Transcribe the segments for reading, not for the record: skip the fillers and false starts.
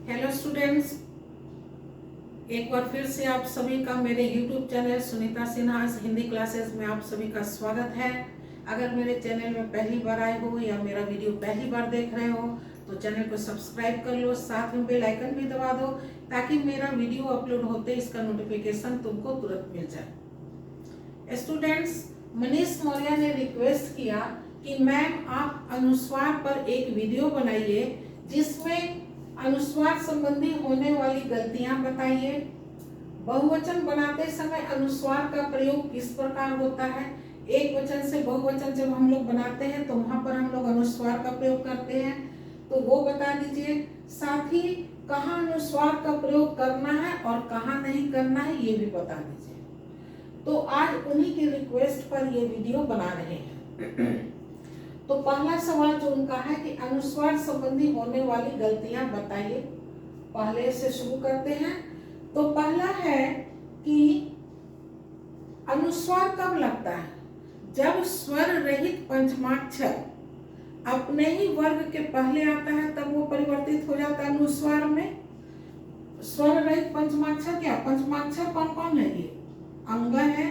Hello students, एक बार फिर से आप सभी का मेरे YouTube channel Sunita Sinha Hindi classes में आप सभी का स्वागत है। अगर मेरे चैनल में पहली बार आए हो या मेरा वीडियो पहली बार देख रहे हो तो चैनल को सब्सक्राइब कर लो, साथ में बेल आइकन भी दबा दो ताकि मेरा वीडियो अपलोड होते इसका नोटिफिकेशन तुमको तुरंत मिल जाए। स्टूडेंट्स, मनीष मौर्य ने रिक्वेस्ट किया कि मैम आप अनुस्वार पर एक वीडियो बनाइए जिसमें अनुस्वार संबंधी होने वाली गलतियां बताइए। बहुवचन बनाते समय अनुस्वार का प्रयोग किस प्रकार होता है। एक वचन से बहुवचन जब हम लोग बनाते हैं तो वहां पर हम लोग अनुस्वार का प्रयोग करते हैं, तो वो बता दीजिए। साथ ही कहाँ अनुस्वार का प्रयोग करना है और कहाँ नहीं करना है ये भी बता दीजिए। तो आज उन्हीं की रिक्वेस्ट पर ये वीडियो बना रहे हैं। तो पहला सवाल जो उनका है कि अनुस्वार संबंधी होने वाली गलतियां बताइए। पहले से शुरू करते हैं। तो पहला है कि अनुस्वार कब लगता है? जब स्वर रहित पंचमाक्षर अपने ही वर्ग के पहले आता है तब वो परिवर्तित हो जाता है अनुस्वार में। स्वर रहित पंचमाक्षर क्या? पंचमाक्षर कौन कौन है? ये अंग है,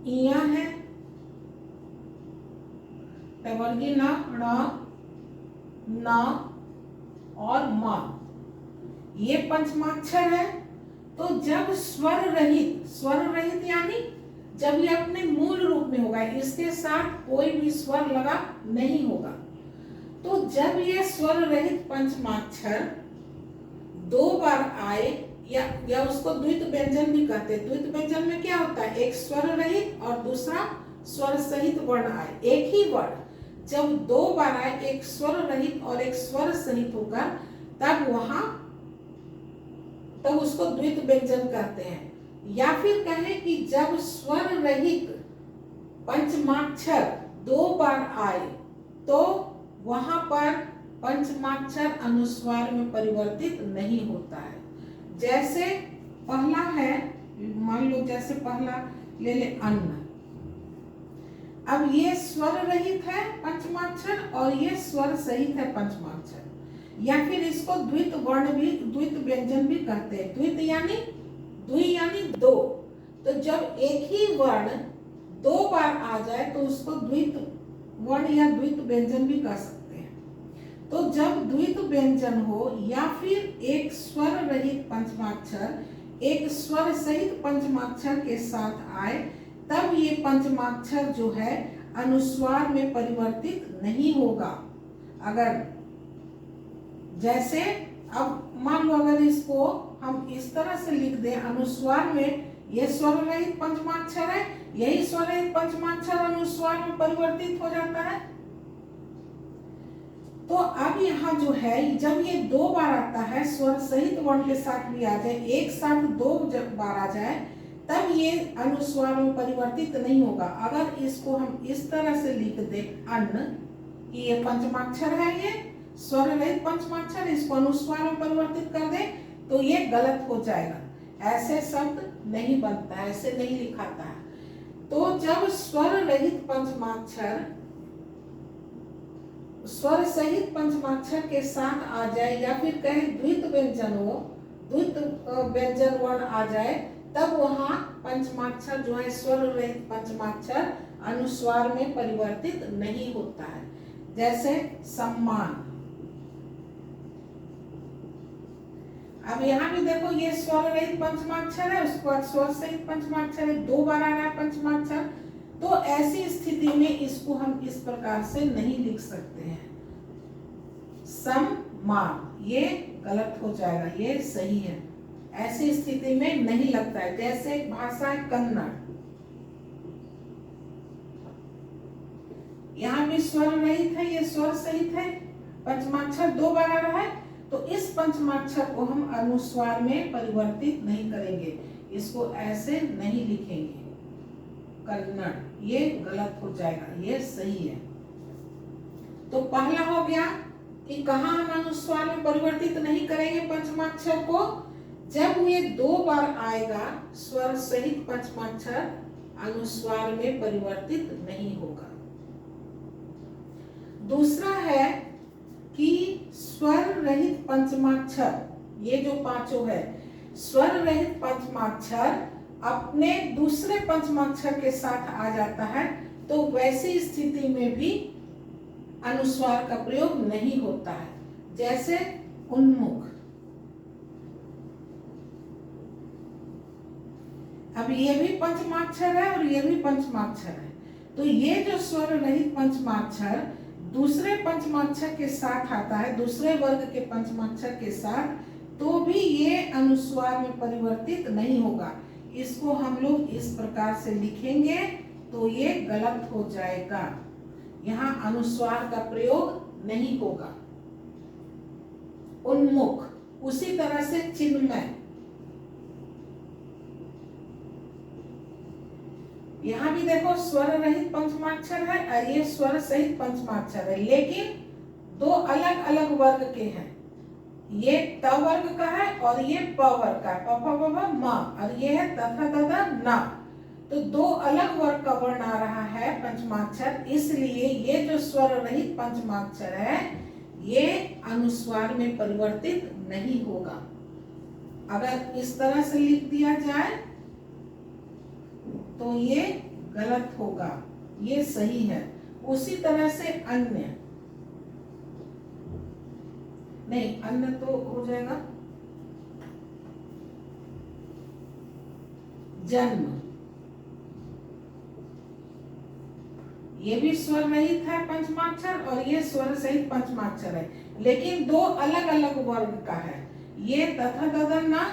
इया है, वर्गी न, न और म, ये पंचमाक्षर है। तो जब स्वर रहित यानी जब ये अपने मूल रूप में होगा, इसके साथ कोई भी स्वर लगा नहीं होगा, तो जब ये स्वर रहित पंचमाक्षर दो बार आए या उसको द्वित व्यंजन भी कहते हैं। द्वित व्यंजन में क्या होता है? एक स्वर रहित और दूसरा स्वर सहित वर्ण आए। एक ही वर्ण जब दो बार आए, एक स्वर रहित और एक स्वर सहित होकर, तब उसको द्वित व्यंजन कहते हैं। या फिर कहें कि जब स्वर रहित पंचमाक्षर दो बार आए तो वहां पर पंचमाक्षर अनुस्वार में परिवर्तित नहीं होता है। जैसे पहला है, मान लो जैसे पहला ले ले अन्न। अब ये स्वर रहित है पंचमाक्षर और ये स्वर सहित है पंचमाक्षर, या फिर इसको द्वित वर्ण भी, द्वित व्यंजन भी कहते हैं। द्वित यानी द्वि यानी दो। तो जब एक ही वर्ण दो बार आ जाए तो उसको द्वित वर्ण या द्वित व्यंजन भी कह सकते हैं। तो जब द्वित व्यंजन हो या फिर एक स्वर रहित पंचमाक्षर एक स्वर सहित पंचमाक्षर के साथ आए तब ये पंचमाक्षर जो है अनुस्वार में परिवर्तित नहीं होगा। अगर जैसे अब मान लो अगर इसको हम इस तरह से लिख दें, अनुस्वार में ये स्वर रहित पंचमाक्षर है, यही स्वर रहित पंचमाक्षर अनुस्वार में परिवर्तित हो जाता है। तो अब यहाँ जो है जब ये दो बार आता है, स्वर सहित वर्ण के साथ भी आ जाए, एक साथ दो जब बार आ जाए तब ये अनुस्वार में परिवर्तित नहीं होगा। अगर इसको हम इस तरह से लिख दें अन्न, कि ये पंचमाक्षर है, ये स्वर रहित पंचमाक्षर, इसको अनुस्वार में परिवर्तित कर दें तो ये गलत हो जाएगा। ऐसे शब्द नहीं बनता है, ऐसे नहीं लिखाता है। तो जब स्वर रहित पंचमाक्षर स्वर सहित पंचमाक्षर के साथ आ जाए या फिर कहें द्वित व्यंजन हो, द्वित व्यंजन वर्ण आ जाए, तब वहां पंचमाक्षर जो है स्वर रहित पंचमाक्षर अनुस्वार में परिवर्तित नहीं होता है। जैसे सम्मान। अब यहाँ भी देखो ये स्वर रहित पंचमाक्षर है, उसके बाद स्वर सहित पंचमाक्षर है, दो बार आ रहा है पंचमाक्षर। तो ऐसी स्थिति में इसको हम इस प्रकार से नहीं लिख सकते हैं। सम्मान ये गलत हो जाएगा, ये सही है। ऐसी स्थिति में नहीं लगता है। जैसे भाषा है कन्नड़, यहाँ भी स्वर रहित है, ये स्वर सहित है, पंचमाक्षर दो बार आ रहा है, तो इस पंचमाक्षर को हम अनुस्वार में परिवर्तित नहीं करेंगे, इसको ऐसे नहीं लिखेंगे कन्नड़, ये गलत हो जाएगा, ये सही है। तो पहला हो गया कि कहाँ हम अनुस्वार में परिवर्तित नहीं करेंगे पंचमाक्षर को, जब ये दो बार आएगा स्वर सहित पंचमाक्षर अनुस्वार में परिवर्तित नहीं होगा। दूसरा है कि स्वर रहित पंचमाक्षर, ये जो पांचों है, स्वर रहित पंचमाक्षर अपने दूसरे पंचमाक्षर के साथ आ जाता है, तो वैसी स्थिति में भी अनुस्वार का प्रयोग नहीं होता है। जैसे उन्मुख, अब ये भी पंचमाक्षर है और ये भी पंचमाक्षर है, तो ये जो स्वर रहित पंचमाक्षर दूसरे पंचमाक्षर के साथ आता है, दूसरे वर्ग के पंचमाक्षर के साथ, तो भी ये अनुस्वार में परिवर्तित नहीं होगा। इसको हम लोग इस प्रकार से लिखेंगे तो ये गलत हो जाएगा, यहाँ अनुस्वार का प्रयोग नहीं होगा। उन्मुख, उसी तरह से चिन्मय, यहाँ भी देखो स्वर रहित पंचमाक्षर है और ये स्वर सहित पंचमाक्षर है, लेकिन दो अलग अलग वर्ग के हैं। ये त वर्ग का है और ये प वर्ग का है, प फ ब भ म, और ये है त थ द द न। तो दो अलग वर्ग का वर्ण आ रहा है पंचमाक्षर, इसलिए ये जो स्वर रहित पंचमाक्षर है ये अनुस्वार में परिवर्तित नहीं होगा। अगर इस तरह से लिख दिया जाए तो ये गलत होगा, ये सही है। उसी तरह से अन्य, नहीं अन्य तो हो जाएगा जन्म, ये भी स्वर रहित है पंचमाक्षर और ये स्वर सहित पंचमाक्षर है, लेकिन दो अलग अलग वर्ग का है। ये तथा ददन न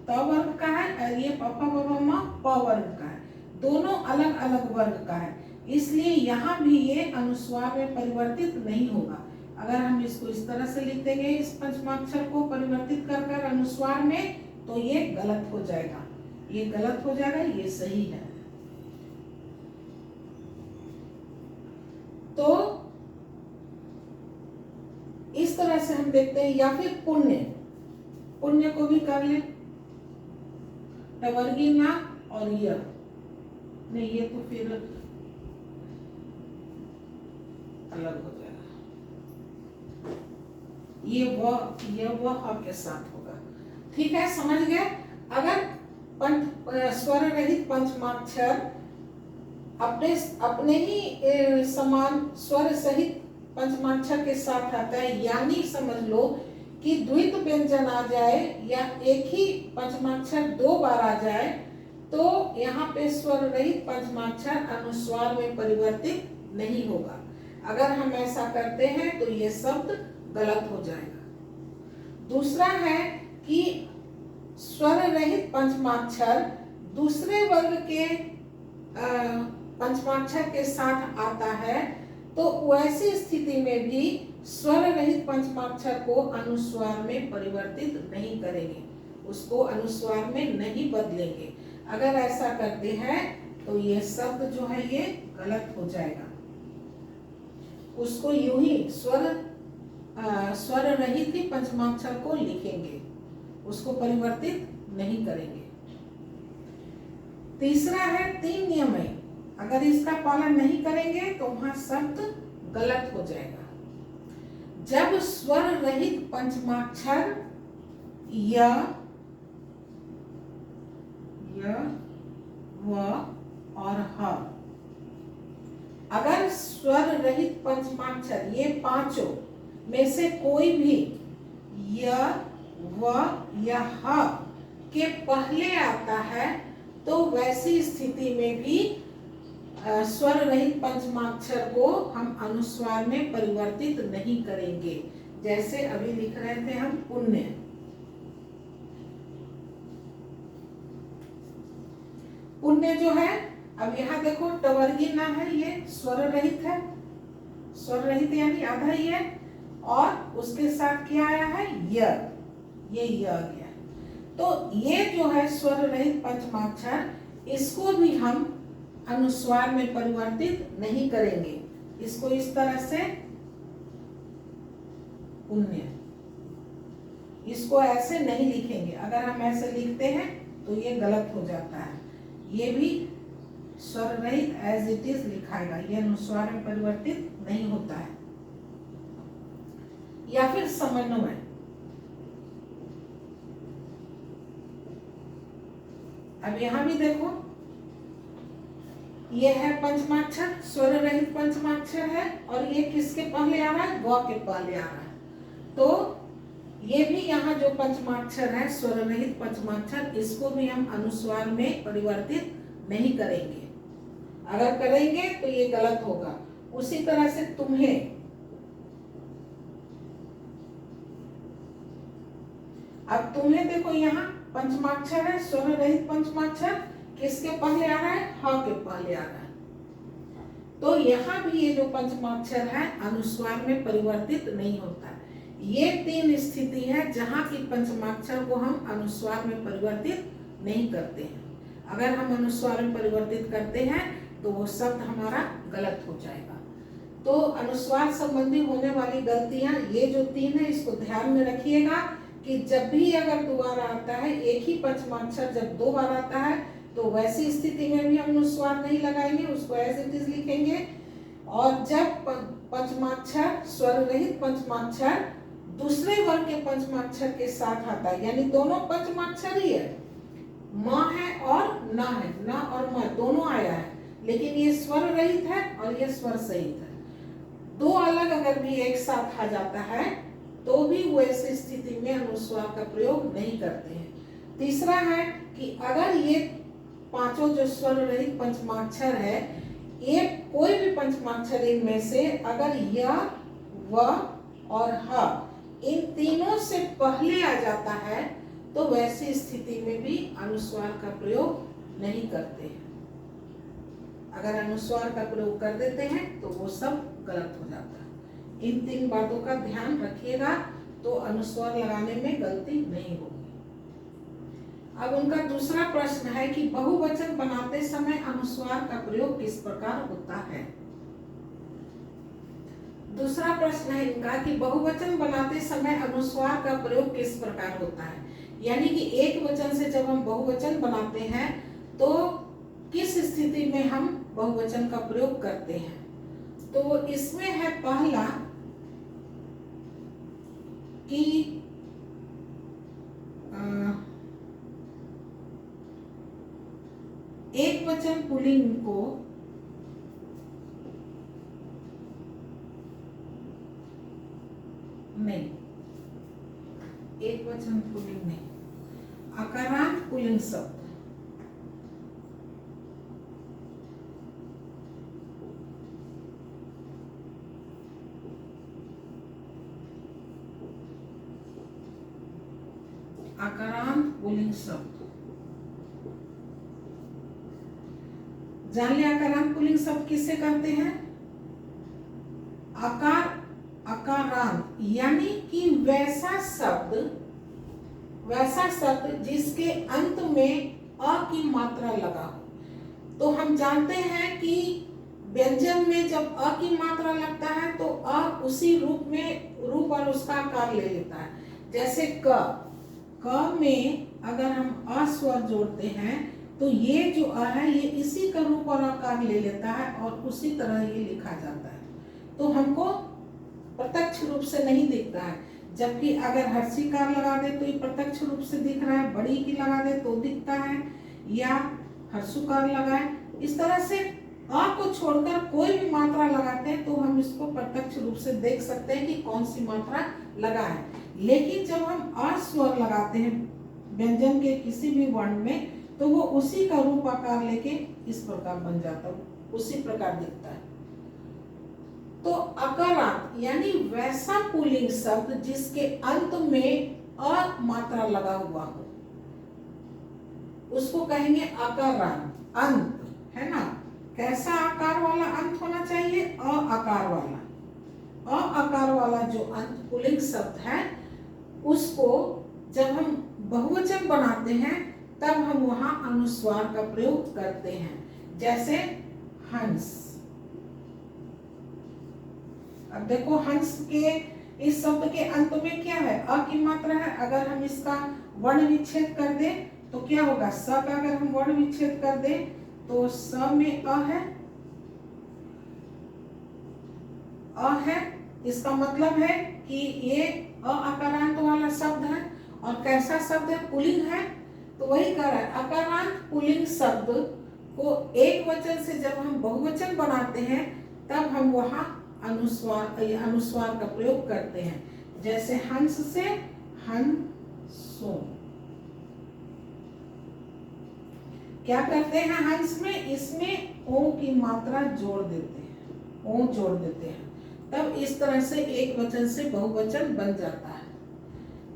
त वर्ग का है और ये प फ ब भ म प वर्ग का है, दोनों अलग अलग वर्ग का है, इसलिए यहाँ भी ये अनुस्वार में परिवर्तित नहीं होगा। अगर हम इसको इस तरह से लिख देंगे, इस पंचमाक्षर को परिवर्तित कर कर अनुस्वार में, तो ये गलत हो जाएगा, ये गलत हो जाएगा, ये सही है। तो इस तरह से हम देखते हैं। या फिर पुण्य, पुण्य को भी कर ले, टवर्गी ना और यह नहीं, ये तो फिर अलग हो जाएगा, ये वह के साथ होगा। ठीक है, समझ गए। अगर स्वर रहित पंचमाक्षर अपने ही समान स्वर सहित पंचमाक्षर के साथ आता है, यानी समझ लो कि द्वित व्यंजन आ जाए या एक ही पंचमाक्षर दो बार आ जाए, तो यहाँ पे स्वर रहित पंचमाक्षर अनुस्वार में परिवर्तित नहीं होगा। अगर हम ऐसा करते हैं तो ये शब्द गलत हो जाएगा। दूसरा है कि स्वर रहित पंचमाक्षर दूसरे वर्ग के पंचमाक्षर के साथ आता है, तो वैसी स्थिति में भी स्वर रहित पंचमाक्षर को अनुस्वार में परिवर्तित नहीं करेंगे, उसको अनुस्वार में नहीं बदलेंगे। अगर ऐसा करते हैं तो ये शब्द जो है ये गलत हो जाएगा। उसको यूं ही स्वर रहित ही पंचमाक्षर को लिखेंगे, उसको परिवर्तित नहीं करेंगे। तीसरा है तीन नियम है, अगर इसका पालन नहीं करेंगे तो वहां शब्द गलत हो जाएगा। जब स्वर रहित पंचमाक्षर य, व और ह, अगर स्वर रहित पंचमाक्षर ये पांचों में से कोई भी य, व या ह के पहले आता है, तो वैसी स्थिति में भी स्वर रहित पंचमाक्षर को हम अनुस्वार में परिवर्तित नहीं करेंगे। जैसे अभी लिख रहे थे हम पुण्य, पुण्य जो है, अब यहाँ देखो टवर्गी ना है, ये स्वर रहित है, स्वर रहित यानी आधा ही है, और उसके साथ क्या आया है ये आ गया। तो ये जो है स्वर रहित पंचमाक्षर, इसको भी हम अनुस्वार में परिवर्तित नहीं करेंगे। इसको इस तरह से पुण्य, इसको ऐसे नहीं लिखेंगे। अगर हम ऐसे लिखते हैं तो ये गलत हो जाता है। ये भी स्वर रहित एज इट इज लिखाएगा, ये अनुस्वार में परिवर्तित नहीं होता है। या फिर समन्वय। अब यहां भी देखो, ये है पंचमाक्षर, स्वर रहित पंचमाक्षर है, और ये किसके पहले आ रहा है? ग के पहले आ रहा है। तो ये भी यहाँ जो पंचमाक्षर है, स्वर रहित पंचमाक्षर, इसको भी हम अनुस्वार में परिवर्तित नहीं करेंगे। अगर करेंगे तो ये गलत होगा। उसी तरह से तुम्हें, अब तुम्हें देखो यहाँ पंचमाक्षर है, स्वर रहित पंचमाक्षर, किसके पहले आ रहा है? ह के पहले आ रहा है। तो यहाँ भी ये जो पंचमाक्षर है अनुस्वार में परिवर्तित नहीं होता है। ये 3 स्थिति है जहाँ की पंचमाक्षर को हम अनुस्वार में परिवर्तित नहीं करते हैं। अगर हम अनुस्वार में परिवर्तित करते हैं तो वो शब्द हमारा गलत हो जाएगा। तो अनुस्वार संबंधी होने वाली गलतियां ये जो 3 है, इसको ध्यान में रखिएगा कि जब भी अगर दोबारा आता है, एक ही पंचमाक्षर जब 2 बार आता है तो वैसी स्थिति में भी हम अनुस्वार नहीं लगाएंगे, उसको एज इट इज लिखेंगे। और जब पंचमाक्षर, स्वर रहित पंचमाक्षर दूसरे वर्ग के पंचमाक्षर के साथ आता है, यानी दोनों पंचमाक्षर ही है, म है और न है, न और म दोनों आया है, लेकिन ये स्वर रहित है और ये स्वर सहित है। 2 अलग अगर भी एक साथ आ जाता है तो भी वो ऐसी स्थिति में अनुस्वार का प्रयोग नहीं करते हैं। तीसरा है कि अगर ये 5 जो स्वर रहित पंचमाक्षर है, ये कोई भी पंचमाक्षर इनमें से अगर य, व और ह इन तीनों से पहले आ जाता है तो वैसी स्थिति में भी अनुस्वार का प्रयोग नहीं करते हैं। अगर अनुस्वार का प्रयोग कर देते हैं तो वो सब गलत हो जाता है। इन 3 बातों का ध्यान रखिएगा तो अनुस्वार लगाने में गलती नहीं होगी। अब उनका दूसरा प्रश्न है कि बहुवचन बनाते समय अनुस्वार का प्रयोग किस प्रकार होता है। दूसरा प्रश्न है इनका कि बहुवचन बनाते समय अनुस्वार का प्रयोग किस प्रकार होता है, यानी कि एक वचन से जब हम बहुवचन बनाते हैं तो किस स्थिति में हम बहुवचन का प्रयोग करते हैं। तो इसमें है पहला कि एक वचन पुल्लिंग को नहीं, एक वचन पुल्लिंग नहीं, आकारांत पुल्लिंग शब्द, आकारांत पुल्लिंग शब्द। जान लिया आकारांत पुल्लिंग शब्द किससे कहते हैं? आकार, आकारांत यानी कि वैसा शब्द जिसके अंत में अ की मात्रा लगा हो। तो हम जानते हैं कि व्यंजन में जब अ की मात्रा लगता है तो अ उसी रूप और उसका आकार ले लेता है। जैसे क में अगर हम अ स्वर जोड़ते हैं तो ये जो अ है ये इसी का रूप और आकार ले लेता है और उसी तरह ये लिखा जाता है। तो हमको प्रत्यक्ष रूप से नहीं दिखता है, जबकि अगर हर्षिकार लगा दे तो ये प्रत्यक्ष रूप से दिख रहा है, बड़ी की लगा दे तो दिखता है, या हर्षुकार लगाए, इस तरह से अ को छोड़कर कोई भी मात्रा लगाते हैं तो हम इसको प्रत्यक्ष रूप से देख सकते हैं कि कौन सी मात्रा लगा है। लेकिन जब हम अ स्वर लगाते हैं व्यंजन के किसी भी वर्ण में तो वो उसी का रूप आकार लेके इस प्रकार बन जाता है, उसी प्रकार दिखता है। तो अकारांत यानी वैसा पुल्लिंग शब्द जिसके अंत में अ मात्रा लगा हुआ हो उसको कहेंगे अकारांत। अंत है ना, कैसा आकार वाला अंत होना चाहिए? अ आकार वाला। अ आकार वाला जो अंत पुल्लिंग शब्द है उसको जब हम बहुवचन बनाते हैं तब हम वहां अनुस्वार का प्रयोग करते हैं। जैसे हंस, अब देखो हंस के इस शब्द के अंत में क्या है? अ की मात्रा है। अगर हम इसका वर्ण विच्छेद कर दें तो क्या होगा? स का अगर हम वर्ण विच्छेद कर दें तो स में अ है इसका मतलब है कि ये अकारांत वाला शब्द है। और कैसा शब्द है? पुल्लिंग है। तो वही कह रहा है, अकारांत पुल्लिंग शब्द को एक वचन से जब हम बहुवचन बनाते हैं तब हम वहाँ अनुस्वार का प्रयोग करते हैं। जैसे हंस से हंसों। क्या करते हैं हंस में? इसमें ओ की मात्रा जोड़ देते हैं, ओ जोड़ देते हैं, तब इस तरह से एक वचन से बहुवचन बन जाता है।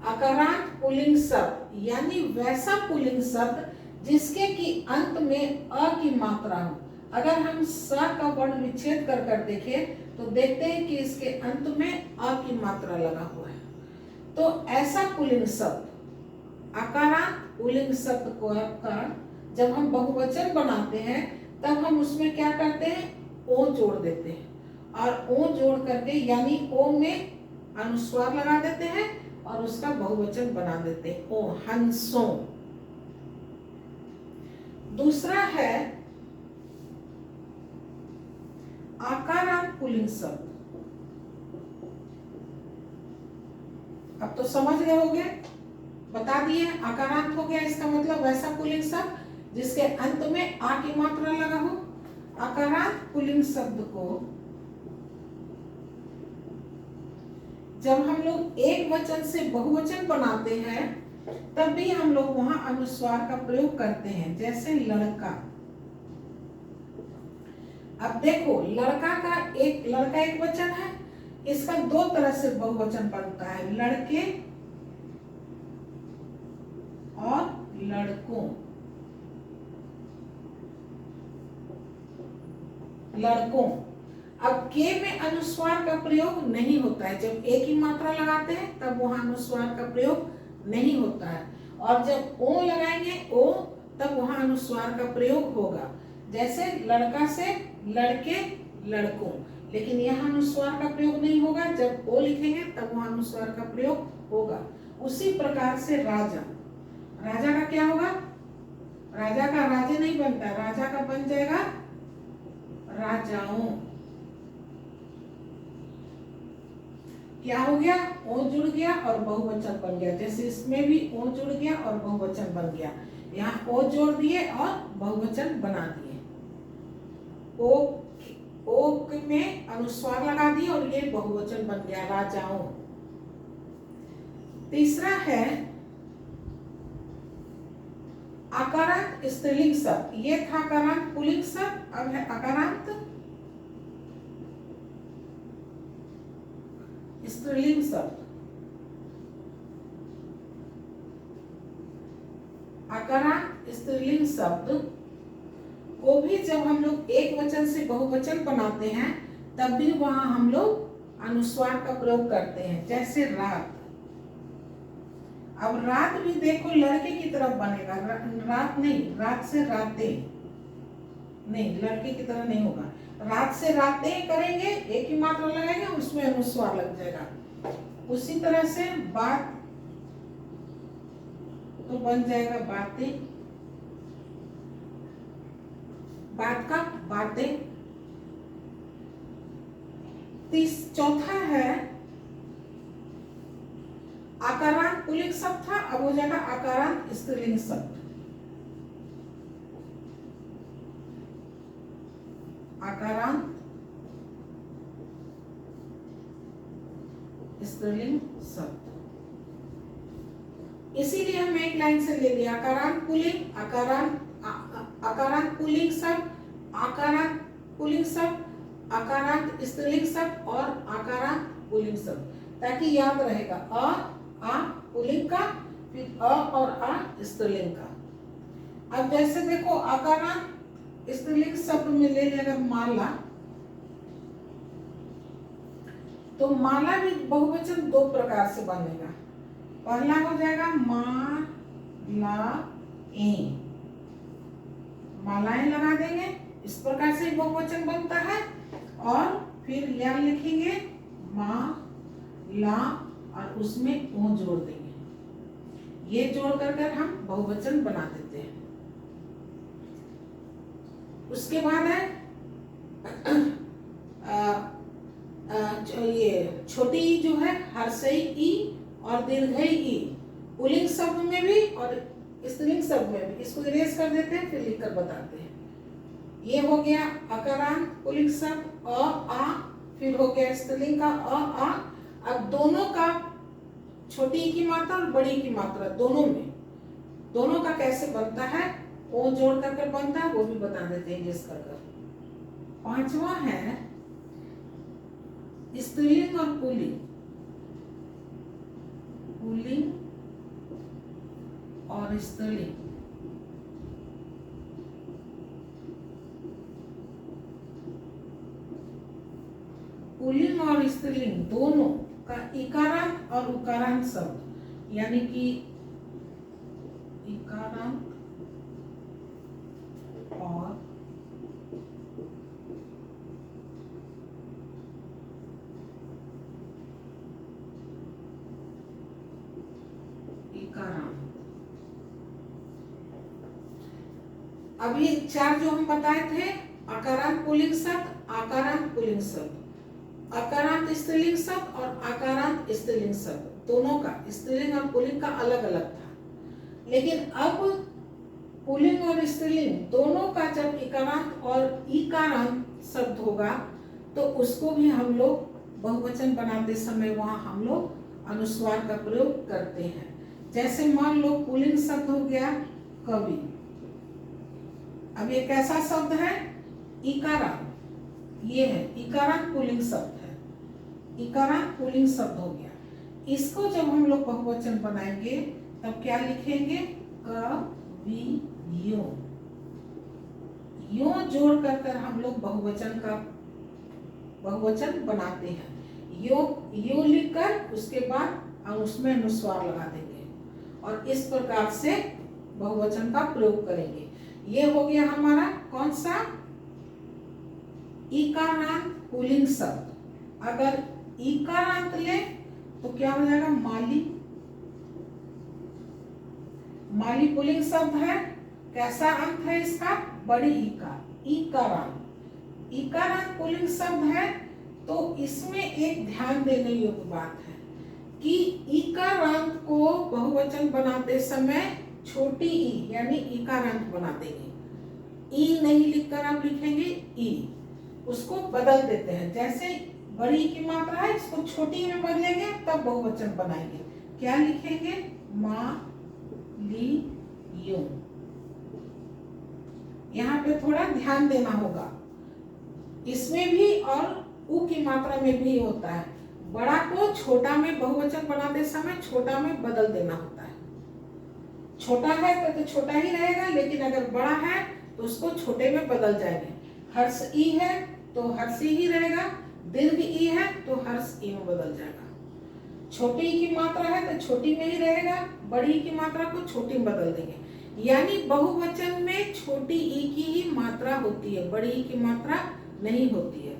अकारांत पुल्लिंग शब्द यानी वैसा पुल्लिंग शब्द जिसके कि अंत में अ की मात्रा हो। अगर हम स का वर्ण विच्छेद कर कर देखें तो देखते हैं कि इसके अंत में अ की मात्रा लगा हुआ है। तो ऐसा पुल्लिंग शब्द, अकारांत पुल्लिंग शब्द को का जब हम बहुवचन बनाते हैं तब हम उसमें क्या करते हैं? ओ जोड़ देते हैं। और ओ जोड़ करके यानी ओ में अनुस्वार लगा देते हैं और उसका बहुवचन बना देते हैं, ओ हंसों। दूसरा है आकारांत पुल्लिंग शब्द। अब तो समझ गए होंगे, बता दिए आकारांत हो गया, इसका मतलब वैसा पुल्लिंग शब्द जिसके अंत में आ की मात्रा लगा हो। आकारांत पुल्लिंग शब्द को जब हम लोग एक वचन से बहुवचन बनाते हैं तब भी हम लोग वहां अनुस्वार का प्रयोग करते हैं। जैसे लड़का। अब देखो, लड़का एक वचन है, इसका दो तरह से बहुवचन बनता है, लड़के और लड़कों। लड़कों। अब के में अनुस्वार का प्रयोग नहीं होता है। जब एक ही मात्रा लगाते हैं तब वहां अनुस्वार का प्रयोग नहीं होता है, और जब ओ लगाएंगे ओ तब वहां अनुस्वार का प्रयोग होगा। जैसे लड़का से लड़के लड़कों, लेकिन यहाँ अनुस्वार का प्रयोग नहीं होगा। जब ओ लिखेंगे तब वहां अनुस्वार का प्रयोग होगा। उसी प्रकार से राजा। राजा का क्या होगा? राजा का राजे नहीं बनता, राजा का बन जाएगा राजाओं। क्या हो गया? ओ जुड़ गया और बहुवचन बन गया। जैसे इसमें भी ओ जुड़ गया और बहुवचन बन गया, यहाँ ओ जोड़ दिए और बहुवचन बना दिए। ओ में अनुस्वार लगा दिए और ये बहुवचन बन गया, राजाओं। तीसरा है आकारांत स्त्रीलिंग शब्द। ये था आकारांत पुल्लिंग शब्द, अब है आकारांत स्त्रीलिंग शब्द। आकारांत स्त्रीलिंग शब्द को भी जब हम लोग एक वचन से बहुवचन बनाते हैं तब भी वहां हम लोग अनुस्वार का प्रयोग करते हैं। जैसे रात। अब रात भी देखो लड़के की तरफ बनेगा, रात नहीं, रात से रातें नहीं, लड़के की तरह नहीं होगा। रात से रातें करेंगे, एक ही मात्रा लगाएंगे, उसमें अनुस्वार लग जाएगा। उसी तरह से बात तो बन जाएगा बातें, बात का बातें। चौथा है आकारांत पुल्लिंग शब्द था, अब हो जाएगा आकारांत स्त्रीलिंग शब्द। आकारांत स्त्रीलिंग शब्द। इसीलिए हम एक लाइन से ले लिया, आकारांत पुल्लिंग, आकारांत पुल्लिंग शब्द, आकारांत पुल्लिंग शब्द, आकारांत स्त्रीलिंग शब्द और आकारांत पुल्लिंग शब्द, ताकि याद रहेगा आ पुल्लिंग का, फिर अ और आ स्त्रीलिंग का। अब जैसे देखो आकारांत स्त्रीलिंग शब्द में ले लेगा माला, तो माला भी बहुवचन दो प्रकार से बनेगा। पहला हो जाएगा मालाएं, मालाएं लगा देंगे, इस प्रकार से बहुवचन बनता है। और फिर या लिखेंगे ला और उसमें ओ जोड़ देंगे, ये जोड़ कर हम बहुवचन बना देते हैं। उसके बाद है ये छोटी ई जो है हर्षई ई और दीर्घई ई, पुल्लिंग शब्द में भी और स्त्रीलिंग शब्द में भी। इसको इरेज कर देते हैं, फिर लिखकर बताते हैं। ये हो गया अकारांत पुल्लिंग शब्द अ आ, फिर हो गया स्त्रीलिंग का अ आ। अब दोनों का, छोटी ई की मात्रा और बड़ी ई की मात्रा दोनों का कैसे बनता है, ओ जोड़ कर बनता है, वो भी बता देते हैं इरेज कर। पांचवा है स्त्रीलिंग और पुल्लिंग, पुल्लिंग और स्त्रीलिंग। पुल्लिंग और स्त्रीलिंग दोनों का इकारांत और उकारांत शब्द, यानी कि इकारांत और इकारांत। अब ये चार जो हम बताए थे, आकारांत पुल्लिंग शब्द, आकारांत पुल्लिंग शब्द, आकारांत स्त्रीलिंग शब्द और आकारांत स्त्रीलिंग शब्द, दोनों का स्त्रीलिंग और पुल्लिंग का अलग अलग था। लेकिन अब पुल्लिंग और स्त्रीलिंग दोनों का जब इकारांत और ईकारांत शब्द होगा तो उसको भी हम लोग बहुवचन बनाते समय वहां हम लोग अनुस्वार का प्रयोग करते हैं। जैसे मान लो पुल्लिंग शब्द हो गया कवि। अब ये कैसा शब्द है, इकारांत, ये है इकारांत पुल्लिंग शब्द है, इकारांत पुल्लिंग शब्द हो गया। इसको जब हम लोग बहुवचन बनाएंगे तब क्या लिखेंगे, कवियों। यों जोड़ कर हम लोग बहुवचन बनाते हैं। यो लिखकर उसके बाद उसमें अनुस्वार लगा देंगे और इस प्रकार से बहुवचन का प्रयोग करेंगे। ये हो गया हमारा कौन सा, इकारांत पुल्लिंग शब्द। अगर इकारांत ले तो क्या हो जाएगा, माली। माली पुल्लिंग शब्द है, कैसा अंत है इसका, बड़ी इकार, इकारांत। इकारांत पुल्लिंग शब्द है तो इसमें एक ध्यान देने योग्य बात है कि इकारांत को बहुवचन बनाते समय छोटी ई यानी इकारांत बना देंगे। ई नहीं लिखकर आप लिखेंगे ई, उसको बदल देते हैं। जैसे बड़ी की मात्रा है, इसको छोटी में बदलेंगे तब बहुवचन बनाएंगे। क्या लिखेंगे, मा ली यो। यहाँ पे थोड़ा ध्यान देना होगा, इसमें भी और उ की मात्रा में भी होता है। बड़ा को छोटा में बहुवचन बनाते समय छोटा में बदल देना होता है। छोटा है तो छोटा ही रहेगा, लेकिन अगर बड़ा है तो उसको छोटे में बदल जाएंगे। हर्ष ई है तो हर्षी ही रहेगा, दीर्घ ई है तो हर्ष ई में बदल जाएगा। छोटी की मात्रा है तो छोटी में ही रहेगा, बड़ी की मात्रा को छोटी में बदल देंगे। यानी बहुवचन में छोटी ई की ही मात्रा होती है, बड़ी ई की मात्रा नहीं होती है।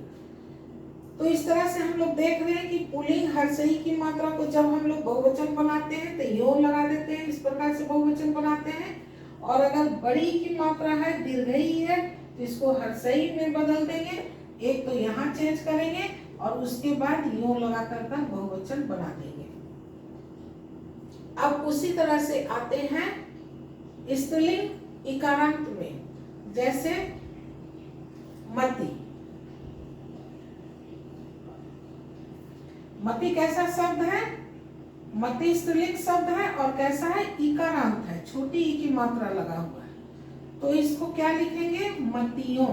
तो इस तरह से हम लोग देख रहे हैं कि पुल्लिंग हर्षई की मात्रा को जब हम लोग बहुवचन बनाते हैं तो यो लगा देते हैं, इस प्रकार से बहुवचन बनाते हैं। और अगर बड़ी की मात्रा है, दीर्घई है, तो इसको हर्षई में बदल देंगे। एक तो यहाँ चेंज करेंगे और उसके बाद यो लगा कर बहुवचन बना देंगे। अब उसी तरह से आते हैं स्त्रीलिंग इकारांत में, जैसे मति। मति कैसा शब्द है, मति स्त्रीलिंग शब्द है और कैसा है, इकारांत है, छोटी ई की मात्रा लगा हुआ है। तो इसको क्या लिखेंगे, मतियों।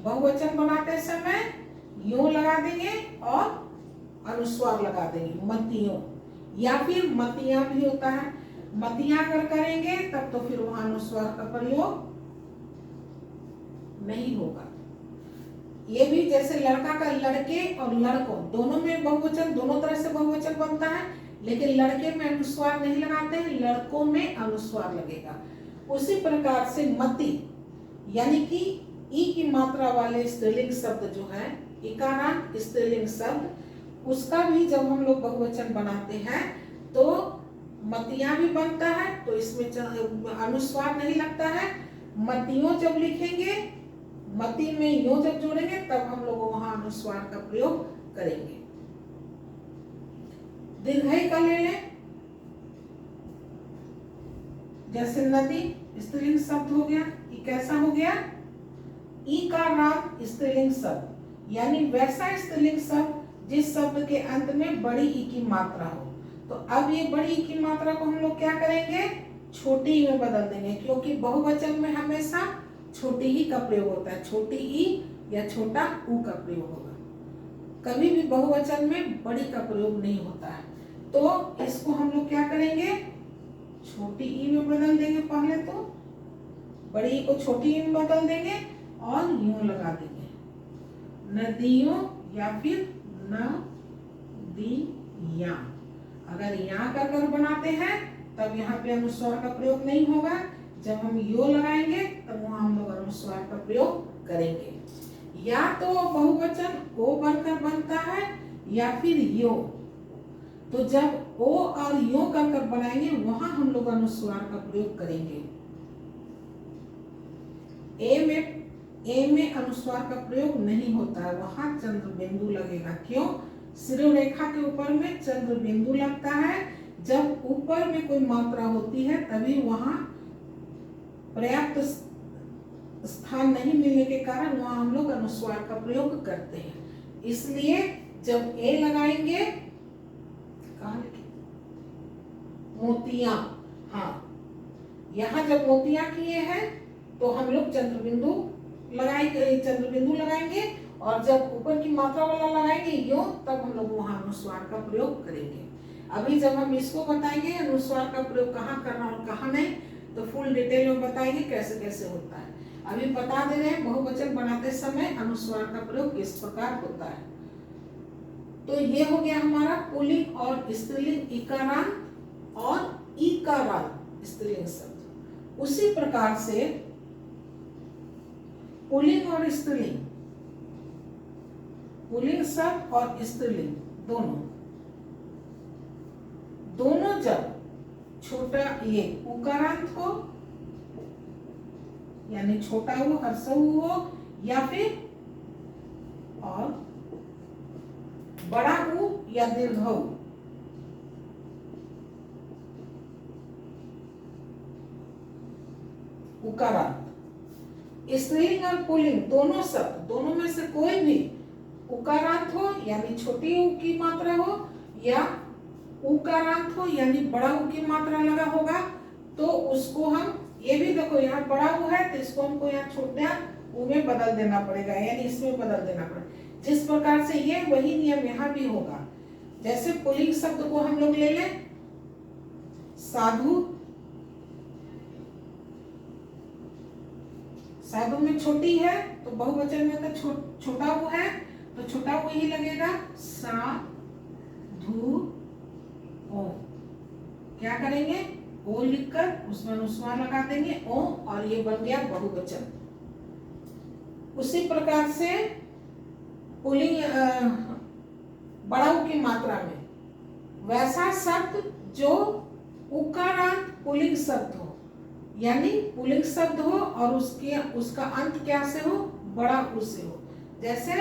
बहुवचन बनाते समय यूं लगा देंगे और अनुस्वार लगा देंगे, मतियों। या फिर मतियां भी होता है, मतियां अगर करेंगे तब तो फिर वहां अनुस्वार का प्रयोग नहीं होगा। ये भी जैसे लड़का का लड़के और लड़कों दोनों में बहुवचन, दोनों तरह से बहुवचन बनता है, लेकिन लड़के में अनुस्वार नहीं लगाते हैं, लड़कों में अनुस्वार लगेगा। उसी प्रकार से मति यानी कि ई की मात्रा वाले स्त्रीलिंग शब्द जो है, इकारांत स्त्रीलिंग शब्द, उसका भी जब हम लोग बहुवचन बनाते हैं तो मतियां भी बनता है, तो इसमें अनुस्वार नहीं लगता है। मतियों जब लिखेंगे, मति में यो जब जोड़ेंगे तब हम लोग वहां अनुस्वार का प्रयोग करेंगे। दीर्घई का ले लें, जैसे नदी स्त्रीलिंग शब्द हो गया, ये कैसा हो गया? ईकारांत स्त्रीलिंग शब्द, यानी वैसा स्त्रीलिंग शब्द जिस शब्द के अंत में बड़ी ई की मात्रा हो। तो अब ये बड़ी ई की मात्रा को हम लोग क्या करेंगे? छोटी ई में बदल देंगे, क्योंकि बहुवचन में हमेशा छोटी ई का प्रयोग होता है। छोटी ई या छोटा ऊ का प्रयोग होगा, कभी भी बहुवचन में बड़ी का प्रयोग नहीं होता है। तो इसको हम लोग क्या करेंगे? छोटी ई में बदल देंगे। पहले तो बड़ी ई को छोटी ई में बदल देंगे और यूं लगा देंगे, नदियों या फिर नदियां। अगर यहाँ का कर बनाते हैं तब यहाँ पे अनुस्वार का प्रयोग नहीं होगा। जब हम यो लगाएंगे तब वहां हम लोग अनुस्वार का प्रयोग करेंगे। या तो बहुवचन ओ बनकर बनता है या फिर यो। तो जब ओ और यो का कर बनाएंगे वहां हम लोग अनुस्वार का प्रयोग करेंगे। ए में अनुस्वार का प्रयोग नहीं होता है, वहां चंद्र बिंदु लगेगा। क्यों? शिरो रेखा के ऊपर में चंद्र बिंदु लगता है। जब ऊपर में कोई मात्रा होती है तभी वहां पर्याप्त स्थान नहीं मिलने के कारण वहां हम लोग अनुस्वार का प्रयोग करते हैं। इसलिए जब ए लगाएंगे, कहाँ लिखे? मोतियां, हाँ, यहाँ जब मोतियां किए हैं तो हम लोग चंद्र बिंदु लगाएंगे और जब ऊपर की मात्रा वाला लगाएंगे यो, तब हम लोग वहां अनुस्वार का प्रयोग करेंगे। अभी जब हम इसको बताएंगे अनुस्वार का प्रयोग कहाँ करना और कहाँ नहीं, तो फुल डिटेल में बताएंगे कैसे कैसे होता है। अभी बता दे रहे हैं बहुवचन बनाते समय अनुस्वार का प्रयोग किस प्रकार होता है। तो ये हो गया हमारा पुल्लिंग और स्त्रीलिंग इकारांत और ईकारांत स्त्रीलिंग शब्द। उसी प्रकार से पुल्लिंग और स्त्रीलिंग, पुल्लिंग शब्द और स्त्रीलिंग दोनों जब छोटा ये उकारांत हो यानी छोटा ऊ हर्षऊ हो या फिर और बड़ा ऊ या दीर्घ ऊ, उकारांत। स्त्रीलिंग और पुल्लिंग दोनों शब्द, दोनों में से कोई भी उकारांत हो यानी छोटी ऊ की मात्रा हो या उकारांत हो यानी बड़ा ऊ की मात्रा लगा होगा, तो उसको हम ये भी देखो यहाँ बड़ा ऊ है तो इसको हमको यहाँ छोटा ऊ में बदल देना पड़ेगा, यानी इसमें बदल देना पड़ेगा। जिस प्रकार से ये वही नियम यहाँ भी होगा। जैसे पुल्लिंग शब्द को हम लोग ले लें, साधु, साधु में छोटी है तो बहुवचन में तो छोटा ऊ है तो छोटा ऊ ही लगेगा। सा धु ओ, क्या करेंगे? ओ लिखकर उसमें अनुस्वार लगा देंगे ओ, और ये बन गया बहुवचन। उसी प्रकार से पुल्लिंग बड़ा ऊ की मात्रा में वैसा शब्द जो उकारांत पुल्लिंग शब्द हो, यानी पुल्लिंग शब्द हो और उसका अंत क्या से हो? बड़ा ऊ से हो। जैसे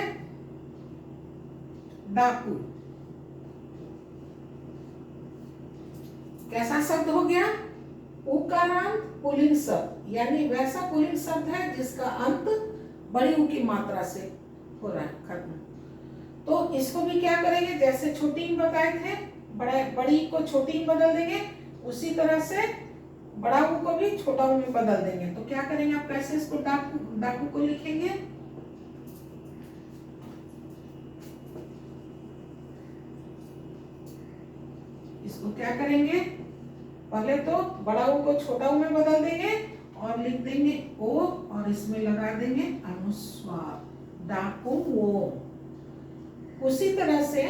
डाकू, कैसा शब्द हो गया? उकारांत पुल्लिंग शब्द, यानी वैसा पुल्लिंग शब्द है जिसका अंत बड़ी ऊ की मात्रा से हो रहा है, खत्म। तो इसको भी क्या करेंगे? जैसे छोटी में बताए थे, बड़ी को छोटी में बदल देंगे, उसी तरह से बड़ा ऊ को भी छोटा ऊ में बदल देंगे। तो क्या करेंगे? आप कैसे इसको डाकू को लिखेंगे? इसको क्या करेंगे? पहले तो बड़ा ऊ को छोटा ऊ में बदल देंगे और लिख देंगे ओ, और इसमें लगा देंगे अनुस्वार, डाकू वो। उसी तरह से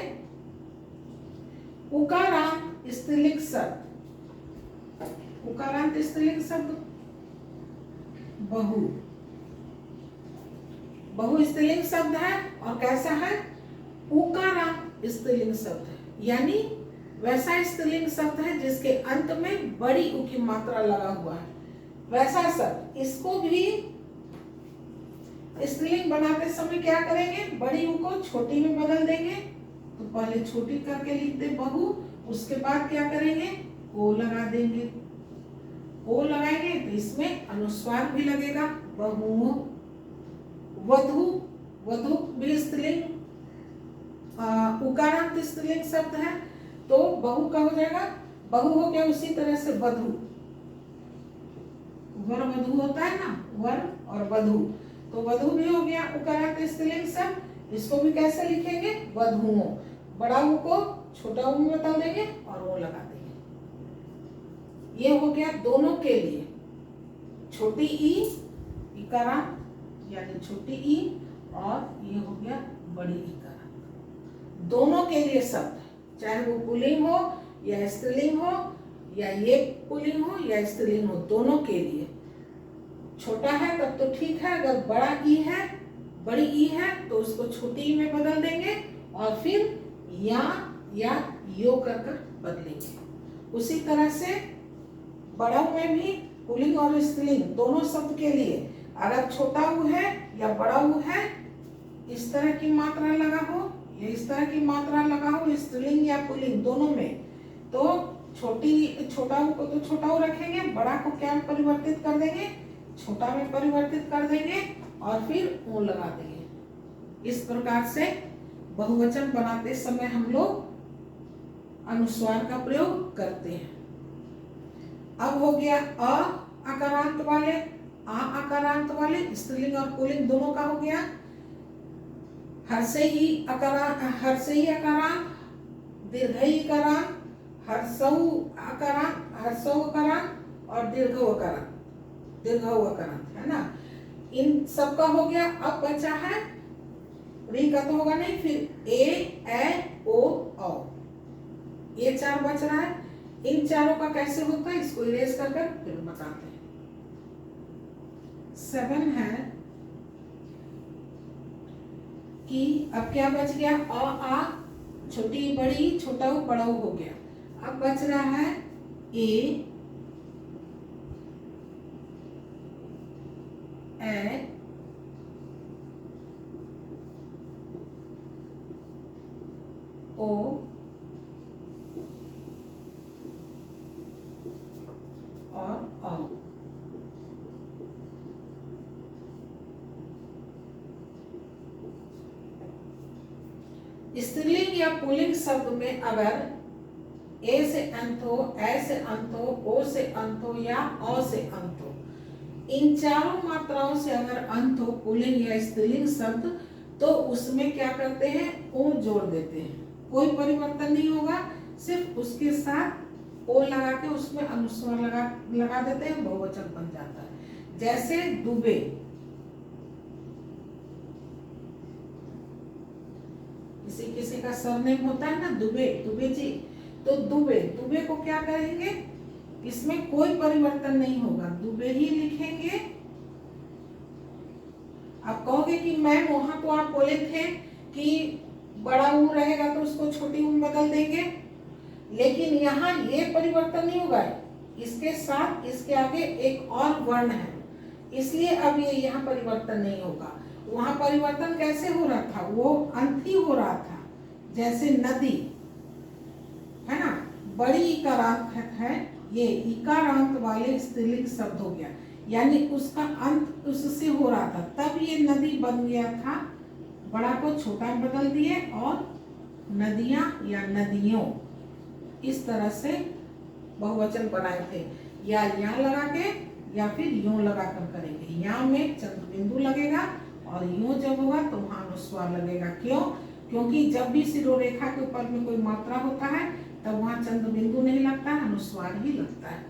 उकारांत स्त्रीलिंग शब्द, उकारांत स्त्रीलिंग शब्द बहु स्त्रीलिंग शब्द है और कैसा है? उकारांत स्त्रीलिंग शब्द है, यानी वैसा स्त्रीलिंग शब्द है जिसके अंत में बड़ी ऊ की मात्रा लगा हुआ है, वैसा शब्द। इसको भी स्त्रीलिंग बनाते समय क्या करेंगे, बड़ी ऊ को छोटी में बदल देंगे। तो पहले छोटी करके लिखते बहु, उसके बाद क्या करेंगे, ओ लगा देंगे। ओ लगाएंगे तो इसमें अनुस्वार भी लगेगा, बहुओं। वधु, वधु भी स्त्रीलिंग, उकारांत स्त्रीलिंग शब्द है, तो बहु का हो जाएगा, बहु हो गया। उसी तरह से वधु, वर वधु होता है ना, वर और वधु, तो वधु भी हो गया उकारांत स्त्रीलिंग शब्द। इसको भी कैसे लिखेंगे, वधुओं। बड़ा ऊ को छोटा ऊ में बदल देंगे और वो लगा देंगे। ये हो गया दोनों के लिए, छोटी ई इकारांत यानी छोटी ई, और ये हो गया बड़ी इकारांत। दोनों के लिए शब्द, चाहे वो पुल्लिंग हो या स्त्रीलिंग हो, या ये पुल्लिंग हो या स्त्रीलिंग हो, दोनों के लिए। छोटा है तब तो ठीक है, अगर बड़ा ई है, बड़ी ई है, तो उसको छोटी ई में बदल देंगे और फिर या यो कर बदलेंगे। उसी तरह से बड़ा में भी पुल्लिंग और स्त्रीलिंग दोनों शब्द के लिए, अगर छोटा ऊ है या बड़ा ऊ है, इस तरह की मात्रा लगा हो या इस तरह की मात्रा लगा हो, स्त्रीलिंग या पुल्लिंग दोनों में, तो छोटा ऊ को तो छोटा ऊ रखेंगे, बड़ा को क्या परिवर्तित कर देंगे, छोटा में परिवर्तित कर देंगे और फिर ओ लगा देंगे। इस प्रकार से बहुवचन बनाते समय हम लोग अनुस्वार का प्रयोग करते हैं। अब हो गया अ आकारांत वाले, आ आकारांत वाले, स्त्रीलिंग और पुल्लिंग दोनों का हो गया। हर्षेयी अकारांत, दीर्घई अकारांत, हर्षऊ अकारांत और दीर्घऊ अकारांत, है ना। इन सब का हो गया। अब बचा है री का, तो होगा नहीं, फिर ए ओ औ, ये चार बच रहा है। इन चारों का कैसे होता है, इसको इरेज कर फिर बताते हैं। 7 है कि अब क्या बच गया, आ छोटी बड़ी, छोटा ऊ बड़ा ऊ हो गया। अब बच रहा है ए ओ और औ। स्त्रीलिंग या पुल्लिंग शब्द में अगर ए से अंत हो, ए से अंत हो, ओ से अंत हो या औ से अंत हो, इन चारों मात्राओं से अगर अंत हो पुल्लिंग या स्त्रीलिंग शब्द, तो उसमें क्या करते हैं, ओ जोड़ देते हैं। कोई परिवर्तन नहीं होगा, सिर्फ उसके साथ ओ लगा के उसमें अनुस्वार लगा देते हैं, बहुवचन बन जाता है। जैसे दुबे, किसी का सरनेम होता है ना, दुबे जी, तो दुबे को क्या करेंगे, इसमें कोई परिवर्तन नहीं होगा, दुबे ही लिखेंगे। आप कहोगे कि मैम वहां तो आप बोले थे कि बड़ा ऊ रहेगा तो उसको छोटी ऊ बदल देंगे, लेकिन यहाँ ये परिवर्तन नहीं होगा, इसके साथ इसके आगे एक और वर्ण है, इसलिए अब ये यहाँ परिवर्तन नहीं होगा। वहां परिवर्तन कैसे हो रहा था, वो अंत ही हो रहा था। जैसे नदी है ना, बड़ी इकारांत है, ये इकारांत वाले स्त्रीलिंग शब्द हो गया, यानी उसका अंत उससे हो रहा था, तब ये नदी बन गया था। बड़ा को छोटा बदल दिए और नदियां या नदियों, इस तरह से बहुवचन बनाए थे। या यहाँ लगा के या फिर यूं लगा कर करेंगे। यहाँ में चंद्र बिंदु लगेगा और यूं जब होगा तो वहां अनुस्वार लगेगा। क्यों? क्योंकि जब भी शिरोरेखा के ऊपर में कोई मात्रा होता है तब वहां चंद्र बिंदु नहीं लगता है, अनुस्वार ही लगता है।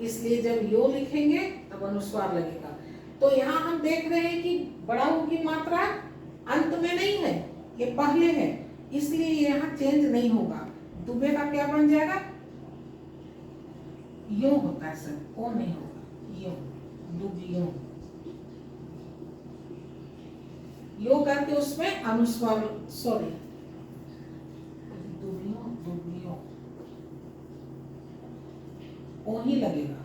इसलिए जब यो लिखेंगे तब अनुस्वार लगेगा। तो यहाँ हम देख रहे हैं कि बड़ा ऊ की मात्रा अंत में नहीं है, ये पहले है, इसलिए यहाँ चेंज नहीं होगा। दुबे का क्या बन जाएगा, यो होता है सर, ओ नहीं होगा, यो, दुबियों, यो करके उसमें अनुस्वार, सॉरी, दुबियों, दुबियों, ओ ही लगेगा।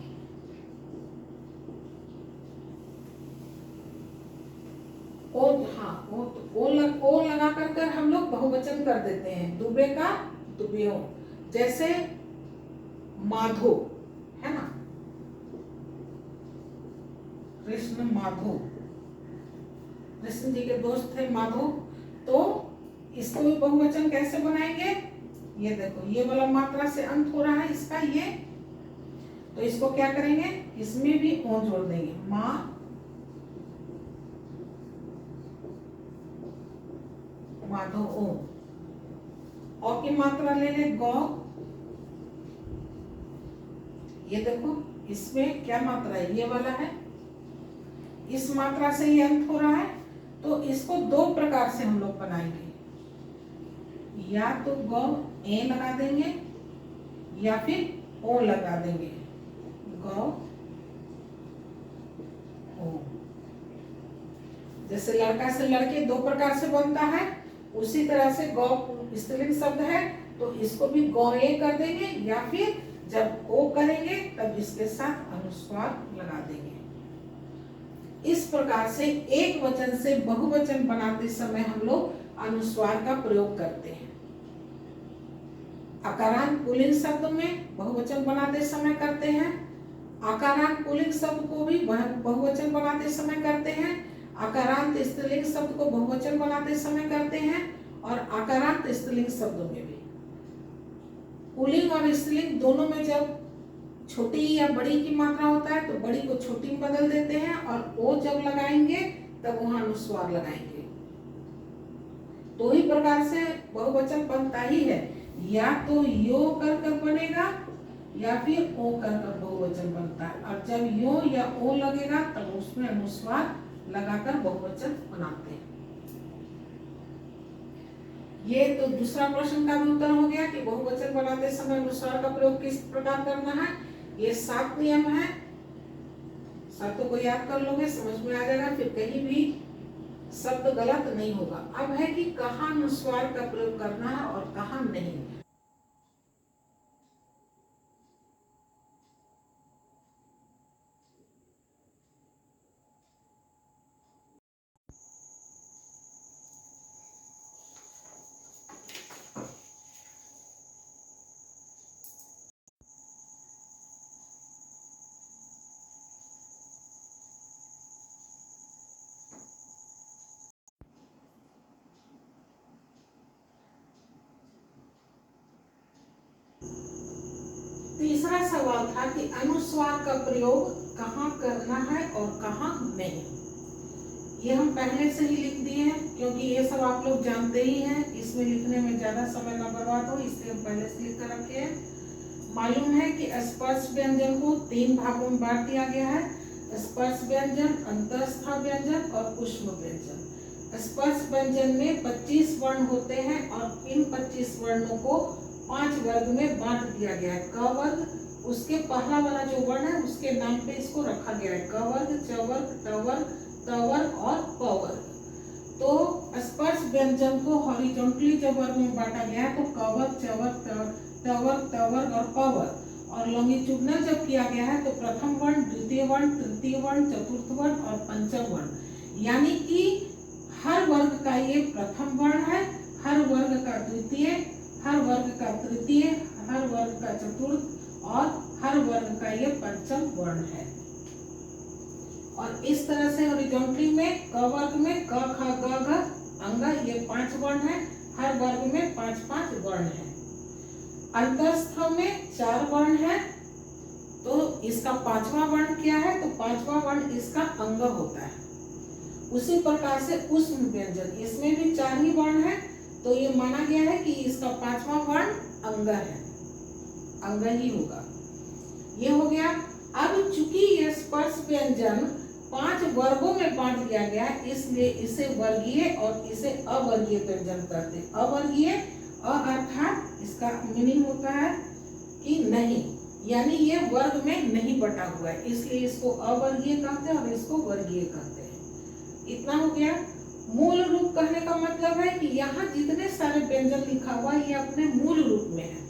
ओ लगा कर हम लोग बहुवचन कर देते हैं। दुबे का दुबियों, जैसे माधो है ना, कृष्ण माधो, कृष्ण जी के दोस्त थे माधो। तो इसको भी बहुवचन कैसे बनाएंगे? ये देखो, ये वाला मात्रा से अंत हो रहा है इसका ये, तो इसको क्या करेंगे, इसमें भी ओ जोड़ देंगे, माँ माधो ओ की मात्रा ले ले गौ। ये देखो इसमें क्या मात्रा है, ये वाला है, इस मात्रा से ये अंत हो रहा है। तो इसको दो प्रकार से हम लोग बनाएंगे, या तो गौ ए लगा देंगे या फिर ओ लगा देंगे, गौ ओ। जैसे लड़का से लड़के दो प्रकार से बनता है, उसी तरह से गौ स्त्रीलिंग शब्द है तो इसको भी गौए कर देंगे, या फिर जब ओ करेंगे तब इसके साथ अनुस्वार लगा देंगे। इस प्रकार से एक वचन से बहुवचन बनाते समय हम लोग अनुस्वार का प्रयोग करते हैं। आकारांत पुल्लिंग शब्द में बहुवचन बनाते समय करते हैं, आकारांत पुल्लिंग शब्द को भी बहुवचन बनाते समय करते हैं, आकारांत स्त्रीलिंग शब्द को बहुवचन बनाते समय करते हैं, और आकारांत स्त्रीलिंग शब्दों में भी। पुल्लिंग और स्त्रीलिंग दोनों में जब छोटी या बड़ी की मात्रा होता है तो बड़ी को छोटी में बदल देते हैं, और ओ जब लगाएंगे तब वहां अनुस्वार लगाएंगे। दो ही प्रकार से बहुवचन बनता ही है, या तो यो कर कर बनेगा या फिर ओ कर कर बहुवचन बनता है, और जब यो या ओ लगेगा तब उसमें अनुस्वार लगाकर बहुवचन बनाते हैं। ये तो दूसरा प्रश्न का भी उत्तर हो गया कि बहुवचन बनाते समय अनुस्वार का प्रयोग किस प्रकार करना है। ये 7 नियम है, 7 को याद कर लोगे, समझ में आ जाएगा, फिर कहीं भी शब्द गलत नहीं होगा। अब है कि कहाँ अनुस्वार का प्रयोग करना है और कहाँ नहीं। तीसरा सवाल था कि अनुस्वार का प्रयोग कहाँ करना है और कहाँ नहीं। ये हम पहले से ही लिख दिए हैं, क्योंकि ये सब आप लोग जानते ही हैं, इसमें लिखने में ज्यादा समय न बर्बाद हो इसलिए हम पहले से लिख कर रखे हैं। मालूम है कि स्पर्श व्यंजन को 3 भागों में बांट दिया गया है, स्पर्श व्यंजन, अंतःस्थ व्यंजन और ऊष्म व्यंजन। स्पर्श व्यंजन में 25 वर्ण होते हैं और इन 25 वर्णों को 5 वर्ग में बांट दिया गया है। क वर्ग, उसके पहला वाला जो वर्ण है उसके नाम पे इसको रखा गया है, क वर्ग, च वर्ग, ट वर्ग, त वर्ग और प वर्ग। तो स्पर्श व्यंजन को हॉरिजॉन्टली जब वर्ग में बांटा गया है तो क वर्ग, च वर्ग, ट वर्ग, त वर्ग और प वर्ग, और लॉन्गिट्यूडनल जब किया गया है तो प्रथम वर्ण, द्वितीय वर्ण, तृतीय वर्ण, चतुर्थ वर्ण और पंचम वर्ण। यानी कि हर वर्ग का ये प्रथम वर्ण है, हर वर्ग का द्वितीय, हर वर्ग का तृतीय, हर वर्ग का चतुर्थ और हर वर्ग का ये पंचम वर्ण है। और इस तरह से हॉरिजॉन्टली में क वर्ग में क, ख, ग, घ, अंग, ये 5 वर्ण है, हर वर्ग में 5-5 वर्ण है। अंतःस्थ में 4 वर्ण है, तो इसका 5वां वर्ण क्या है, तो 5वां वर्ण इसका अंग होता है। उसी प्रकार से ऊष्म व्यंजन, इसमें भी 4 ही वर्ण है, तो ये माना गया है कि इसका 5वां वर्ण अंग है, अंग ही होगा। ये हो गया। अब चूंकि ये स्पर्श व्यंजन 5 वर्गों में बांट दिया गया है, इसलिए इसे वर्गीय और इसे अवर्गीय व्यंजन कहते हैं। अवर्गीय अर्थात इसका मीनिंग होता है कि नहीं, यानी ये वर्ग में नहीं बटा हुआ है, इसलिए इसको अवर्गीय कहते हैं और इसको वर्गीय कहते हैं। इतना हो गया। मूल रूप कहने का मतलब है कि यहाँ जितने सारे व्यंजन लिखा हुआ है ये अपने मूल रूप में है,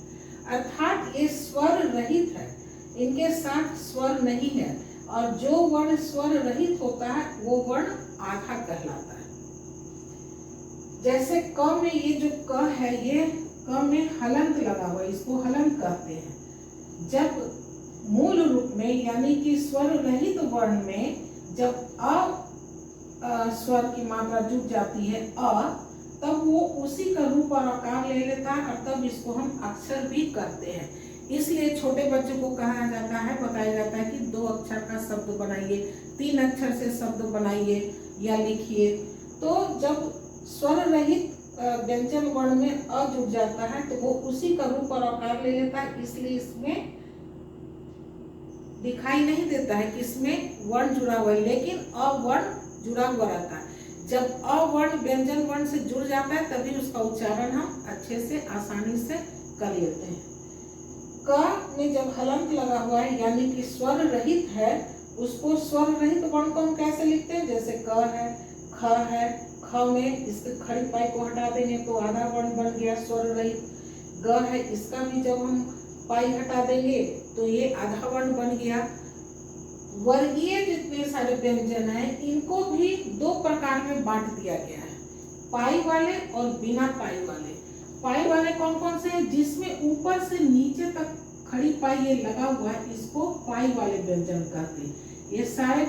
अर्थात ये स्वर रहित है, इनके साथ स्वर नहीं है, और जो वर्ण स्वर रहित होता है वो वर्ण आधा कहलाता है। जैसे क में ये जो क है, ये क में हलंत लगा हुआ है, इसको हलंत कहते हैं। जब मूल रूप में यानी कि स्वर रहित वर्ण में जब स्वर की मात्रा जुट जाती है तब वो उसी का रूप और आकार ले लेता है और तब इसको हम अक्षर भी कहते हैं। इसलिए छोटे बच्चों को कहा जाता है, बताया जाता है कि 2 अक्षर का शब्द बनाइए, 3 अक्षर से शब्द बनाइए या लिखिए। तो जब स्वर रहित व्यंजन वर्ण में अ जुड़ जाता है तो वो उसी का रूप और आकार ले लेता है, इसलिए इसमें दिखाई नहीं देता है कि इसमें वर्ण जुड़ा हुआ है, लेकिन अ वर्ण जुड़ा हुआ रहता है। जब अ वर्ण व्यंजन वर्ण से जुड़ जाता है तभी उसका उच्चारण हम अच्छे से आसानी से कर लेते हैं। क में जब हलंत लगा हुआ है यानी कि स्वर रहित है, उसको स्वर रहित वर्ण को हम कैसे लिखते हैं? जैसे क है, ख है, ख में इसके खड़ी पाई को हटा देंगे तो आधा वर्ण बन गया स्वर रहित। ग है, इसका भी जब हम पाई हटा देंगे तो ये आधा वर्ण बन गया। वर्गीय जितने सारे व्यंजन हैं इनको भी 2 प्रकार में बांट दिया गया है, पाई वाले और बिना पाई वाले। पाई वाले कौन कौन से हैं? जिसमें ऊपर से नीचे तक खड़ी पाई ये लगा हुआ है, इसको पाई वाले व्यंजन कहते हैं। ये सारे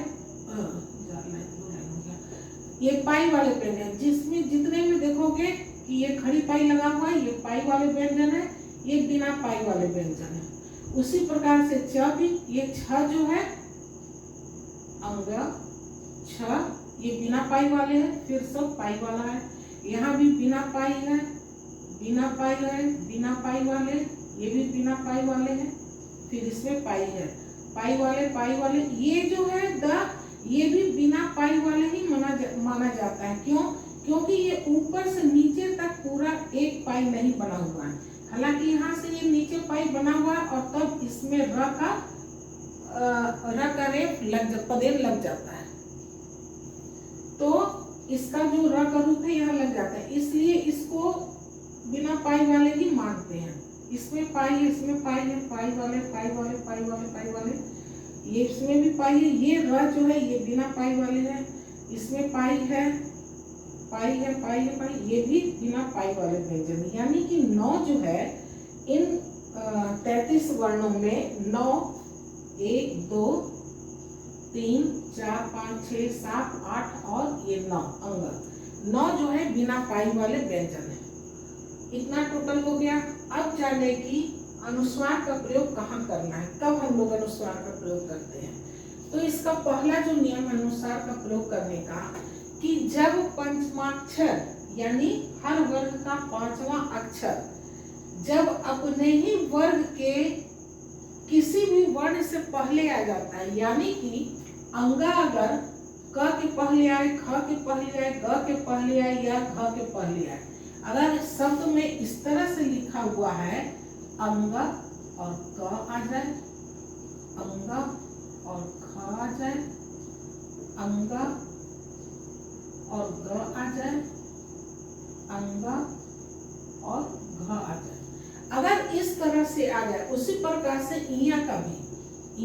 ये पाई वाले व्यंजन, जिसमें जितने में देखोगे कि ये खड़ी पाई लगा हुआ है, ये पाई वाले व्यंजन है, ये बिना पाई वाले व्यंजन है। उसी प्रकार से च भी, ये छ जो है अंग छ, ये बिना पाई वाले हैं, फिर सब पाई वाला है। यहाँ भी बिना पाई है, बिना पाई है, बिना पाई वाले, ये भी बिना पाई वाले हैं, फिर इसमें पाई है, पाई वाले। ये जो है ये भी बिना पाई वाले ही माना जाता है। क्यों? क्योंकि ये ऊपर से नीचे तक पूरा एक पाई नहीं बना हुआ है। हालांकि यहाँ से ये नीचे पाई बना हुआ है और तब इसमें र का रेफ पदेन लग जाता है, तो इसका जो र का रूप है यहाँ लग जाता है, इसलिए इसको बिना पाई वाले ही मानते हैं। इसमें पाई है, इसमें पाई है, पाई वाले, पाई वाले, पाई वाले, पाई वाले, ये इसमें भी पाई है। ये र जो है ये बिना पाई वाले है, इसमें पाई है, पाई है, पाई है, पाई, ये भी बिना पाई वाले व्यंजन। यानी कि 9 जो है इन 33 वर्णों में 9, 1, 2, 3, 4, 5, 6, 7, 8 और ये 9 अंग 9 जो है बिना पाई वाले व्यंजन है। इतना टोटल हो गया। अब जाने की अनुस्वार का प्रयोग कहाँ करना है, कब हम लोग अनुस्वार का प्रयोग करते हैं। तो इसका पहला जो नियम अनुस्वार का प्रयोग करने का, कि जब पंचमाक्षर यानी हर वर्ग का 5वां अक्षर जब अपने ही वर्ग के किसी भी वर्ण से पहले आ जाता है, यानी कि अंगा अगर क के पहले आए, ख के पहले आए, ग के पहले आए या घ के पहले आए, अगर शब्द में इस तरह से लिखा हुआ है अंगा और क आ जाए, अंगा और ख आ जाए, अंगा और ग आ जाए, अंगा और घ आ जाए, अगर इस तरह से आ जाए। उसी प्रकार से इया का भी,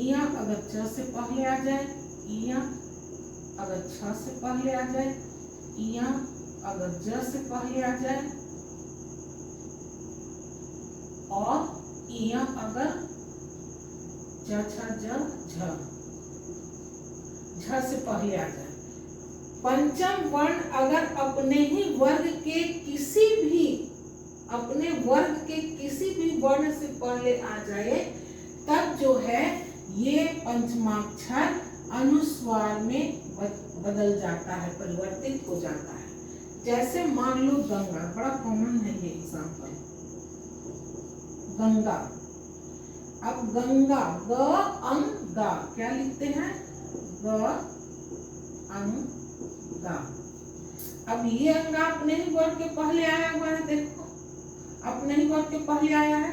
इया अगर च से पहले आ जाए, इया अगर छ से पहले आ जाए, इया अगर ज से पहले आ जाए और इया अगर ज छ ज झ से पहले आ जाए। पंचम वर्ण अगर अपने ही वर्ग के किसी भी वर्ण से पहले आ जाए, तब जो है ये पंचमाक्षर अनुस्वार में बदल जाता है, परिवर्तित हो जाता है। जैसे मान लो गंगा, बड़ा कॉमन है ये एग्जाम्पल, गंगा। अब गंगा, ग अंग गा, क्या लिखते हैं? ग अंग गा। अब ये अंगा अपने ही वर्ग के पहले आया हुआ है, देखो अपने ही वर्ग के पहले आया है,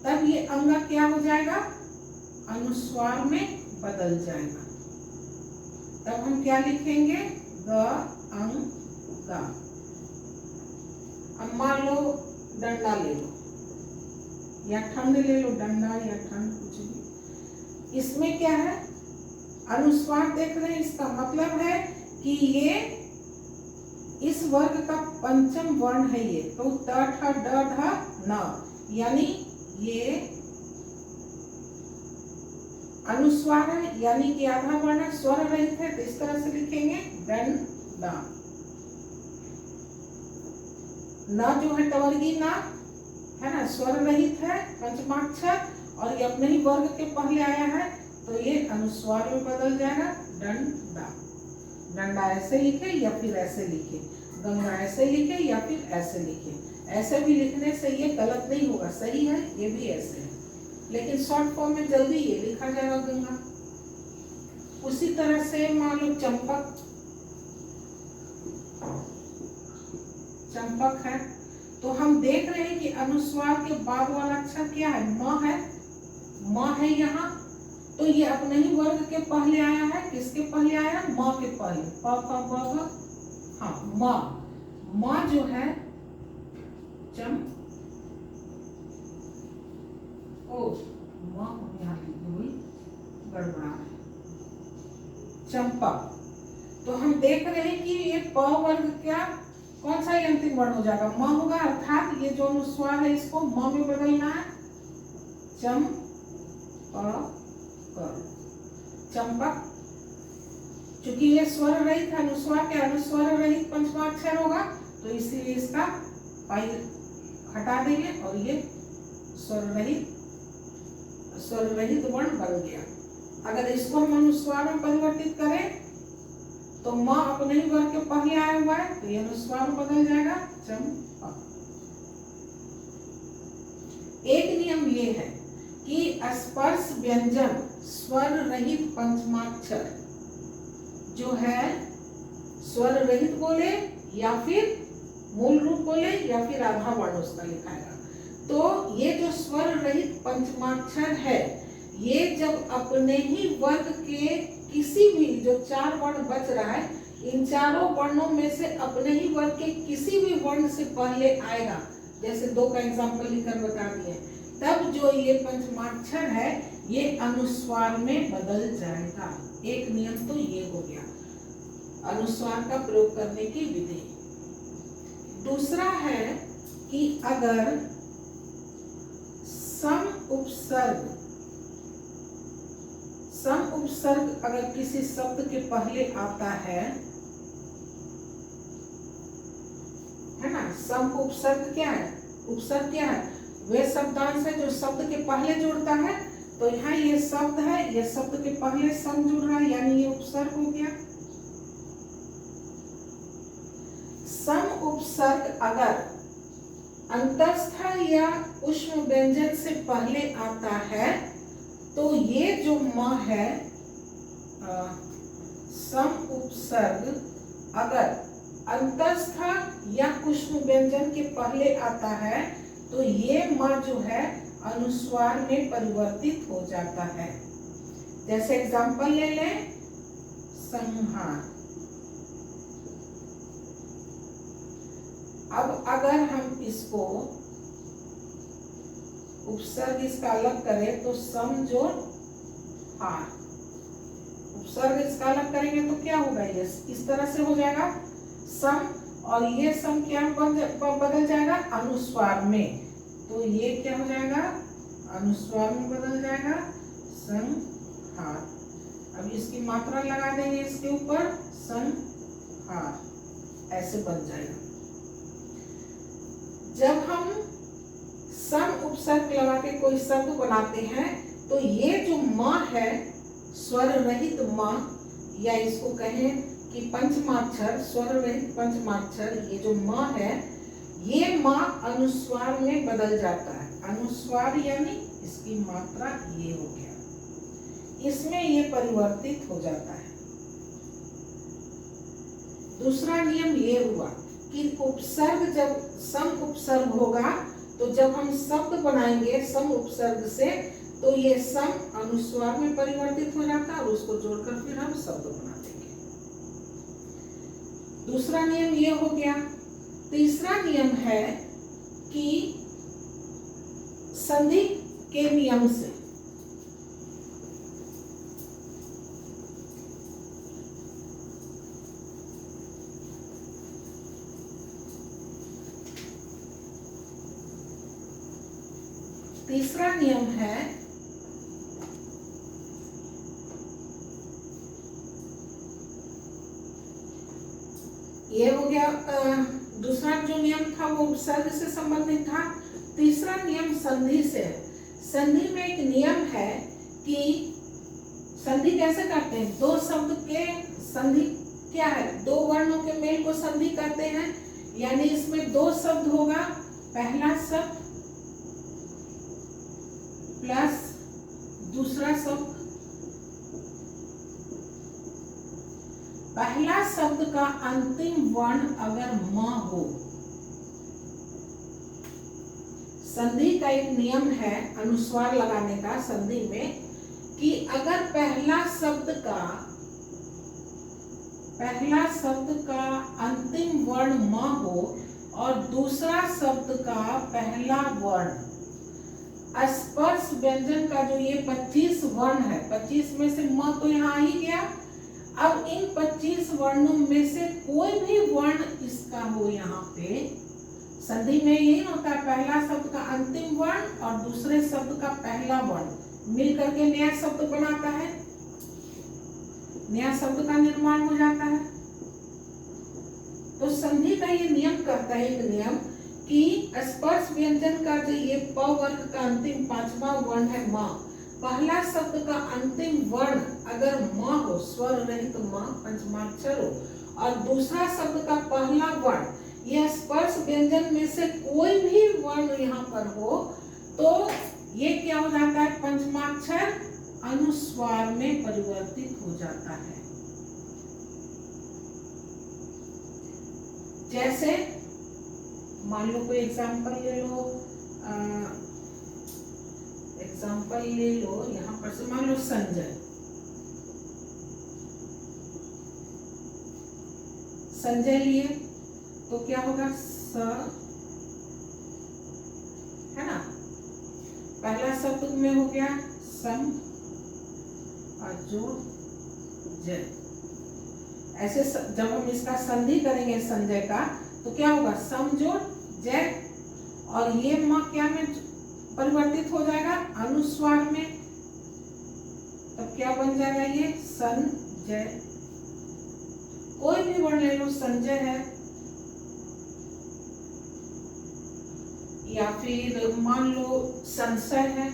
तब ये अंगा क्या हो जाएगा? अनुस्वार में बदल जाएगा। तब हम क्या लिखेंगे? ग अंग गा। अब मान लो डंडा ले लो या ठंड ले लो, डंडा या ठंड कुछ भी, इसमें क्या है? अनुस्वार देख रहे हैं, इसका मतलब है कि ये इस वर्ग का पंचम वर्ण है ये, तो त ठ ड ढ न, यानी ये अनुस्वार है, यानी कि आधा वर्ण स्वर रहित है, तो इस तरह से लिखेंगे डन ड। न जो है टवर्गी ना है ना, स्वर रहित है, पंचमाक्षर, और ये अपने ही वर्ग के पहले आया है, तो ये अनुस्वार में बदल जाएगा डंडा। डंडा ऐसे लिखे या फिर ऐसे लिखे, गंगा ऐसे लिखे या फिर ऐसे लिखे। ऐसे भी लिखने से ये गलत नहीं होगा, सही है, ये भी ऐसे है, लेकिन शॉर्ट फॉर्म में जल्दी ये लिखा जाएगा गंगा। उसी तरह से मान लो चंपक, चंपक है, तो हम देख रहे हैं कि अनुस्वार के बाद वाला अक्षर क्या है, म है, म है यहाँ, तो ये अपने ही वर्ग के पहले आया है, किसके पहले आया, म के पहले, प फ ब भ, हाँ म जो है चम ओ म यहाँ लिखी हुई गड़बड़ा है, चंपक। तो हम देख रहे हैं कि ये प वर्ग क्या कौन सा अंतिम वर्ण हो जाएगा, म होगा, अर्थात ये जो अनुस्वार है इसको म में बदलना है, चम प चंपक। चूंकि ये स्वर रहित अनुस्वार के अनुस्वार रहित पंचमाक्षर होगा, तो इसीलिए इसका पाई हटा देंगे और ये स्वर रहित वर्ण बन गया। अगर इसको हम अनुस्वार में परिवर्तित करें तो म अपने ही वर्ग के पहले आया हुआ है, तो ये अनुस्वार में बदल जाएगा चंपक। एक नियम ये है कि स्पर्श व्यंजन स्वर रहित पंचमाक्षर जो है स्वर रहित बोले या फिर मूल रूप बोले या फिर आधा वर्ण उसका लिखाएगा, तो ये जो स्वर रहित पंचमाक्षर है ये जब अपने ही वर्ग के किसी भी जो 4 वर्ण बच रहा है, इन चारों वर्णों में से अपने ही वर्ग के किसी भी वर्ण से पहले आएगा, जैसे 2 का एग्जाम्पल लिखकर बता दिए, तब जो ये पंचमाक्षर है ये अनुस्वार में बदल जाएगा। एक नियम तो ये हो गया अनुस्वार का प्रयोग करने की विधि। दूसरा है कि अगर सम उपसर्ग अगर किसी शब्द के पहले आता है ना, सम उपसर्ग क्या है, उपसर्ग क्या है, वे शब्दांश है जो शब्द के पहले जुड़ता है, तो यहाँ ये शब्द है, ये शब्द के पहले सम जुड़ रहा है, यानी ये उपसर्ग हो गया। सम उपसर्ग अगर अंतस्थ या उष्म व्यंजन से पहले आता है, तो ये जो म है सम उपसर्ग अगर अंतस्थ या उष्म व्यंजन के पहले आता है, तो ये म जो है अनुस्वार में परिवर्तित हो जाता है। जैसे एग्जांपल ले लें, संहार। अब अगर हम इसको उपसर्ग इसका अलग करें तो सम जोड़ हार, उपसर्ग इसका अलग करेंगे तो क्या होगा, ये इस तरह से हो जाएगा सम, और ये सम क्या बदल जाएगा अनुस्वार में, तो ये क्या हो जाएगा अनुस्वार में बदल जाएगा संहार। अब इसकी मात्रा लगा देंगे इसके ऊपर संहार, ऐसे बन जाएगा। जब हम सम उपसर्ग लगा के कोई शब्द बनाते हैं, तो ये जो म है स्वर रहित म, या इसको कहें कि पंचमाक्षर, स्वर रहित पंचमाक्षर, ये जो म है ये म अनुस्वार में बदल जाता है। अनुस्वार यानी इसकी मात्रा ये हो गया, इसमें ये परिवर्तित हो जाता है। दूसरा नियम ये हुआ कि उपसर्ग जब सम उपसर्ग होगा, तो जब हम शब्द बनाएंगे सम उपसर्ग से, तो ये सम अनुस्वार में परिवर्तित हो जाता है और उसको जोड़कर फिर हम शब्द बना देंगे। दूसरा नियम ये हो गया। तीसरा नियम है कि संधि के नियम से तीसरा नियम है ये हो गया। दूसरा जो नियम था वो उपसर्ग से संबंधित था। तीसरा नियम संधि से है। संधि में एक नियम है कि संधि कैसे करते हैं, दो शब्द के संधि क्या है, दो वर्णों के मेल को संधि कहते हैं। यानी इसमें दो शब्द होगा, पहला शब्द प्लस दूसरा शब्द। पहला शब्द का अंतिम वर्ण अगर म हो, संधि का एक नियम है अनुस्वार लगाने का संधि में, कि अगर पहला शब्द का अंतिम वर्ण म हो और दूसरा शब्द का पहला वर्ण स्पर्श व्यंजन का जो ये 25 वर्ण है, 25 में से म तो यहाँ आ ही गया। अब इन 25 वर्णों में से कोई भी वर्ण इसका हो, यहाँ पे संधि में यही होता है, पहला शब्द का अंतिम वर्ण और दूसरे शब्द का पहला वर्ण मिल करके नया शब्द बनाता है, नया शब्द का निर्माण हो जाता है। तो संधि का ये नियम कहता है, एक नियम, कि स्पर्श व्यंजन का जो ये प वर्ग का अंतिम पांचवा वर्ण है म, पहला शब्द का अंतिम वर्ण अगर म हो, स्वर रहित म, पंचमाक्षर हो, और दूसरा शब्द का पहला वर्ण यह स्पर्श व्यंजन में से कोई भी वर्ण यहाँ पर हो, तो ये क्या हो जाता है, पंचमाक्षर अनुस्वार में परिवर्तित हो जाता है। जैसे मान लो कोई एग्जाम्पल ले लो, यहाँ पर से मान लो संजय। संजय लिए तो क्या होगा, स है ना, पहला शब्द में हो गया सम और जो जय। ऐसे जब हम इसका संधि करेंगे संजय का, तो क्या होगा, समझो जय, और ये म क्या में परिवर्तित हो जाएगा, अनुस्वार में। तब क्या बन जाएगा, ये संजय। कोई भी वर्ण ले लो, संजय है, या फिर मान लो संशय है,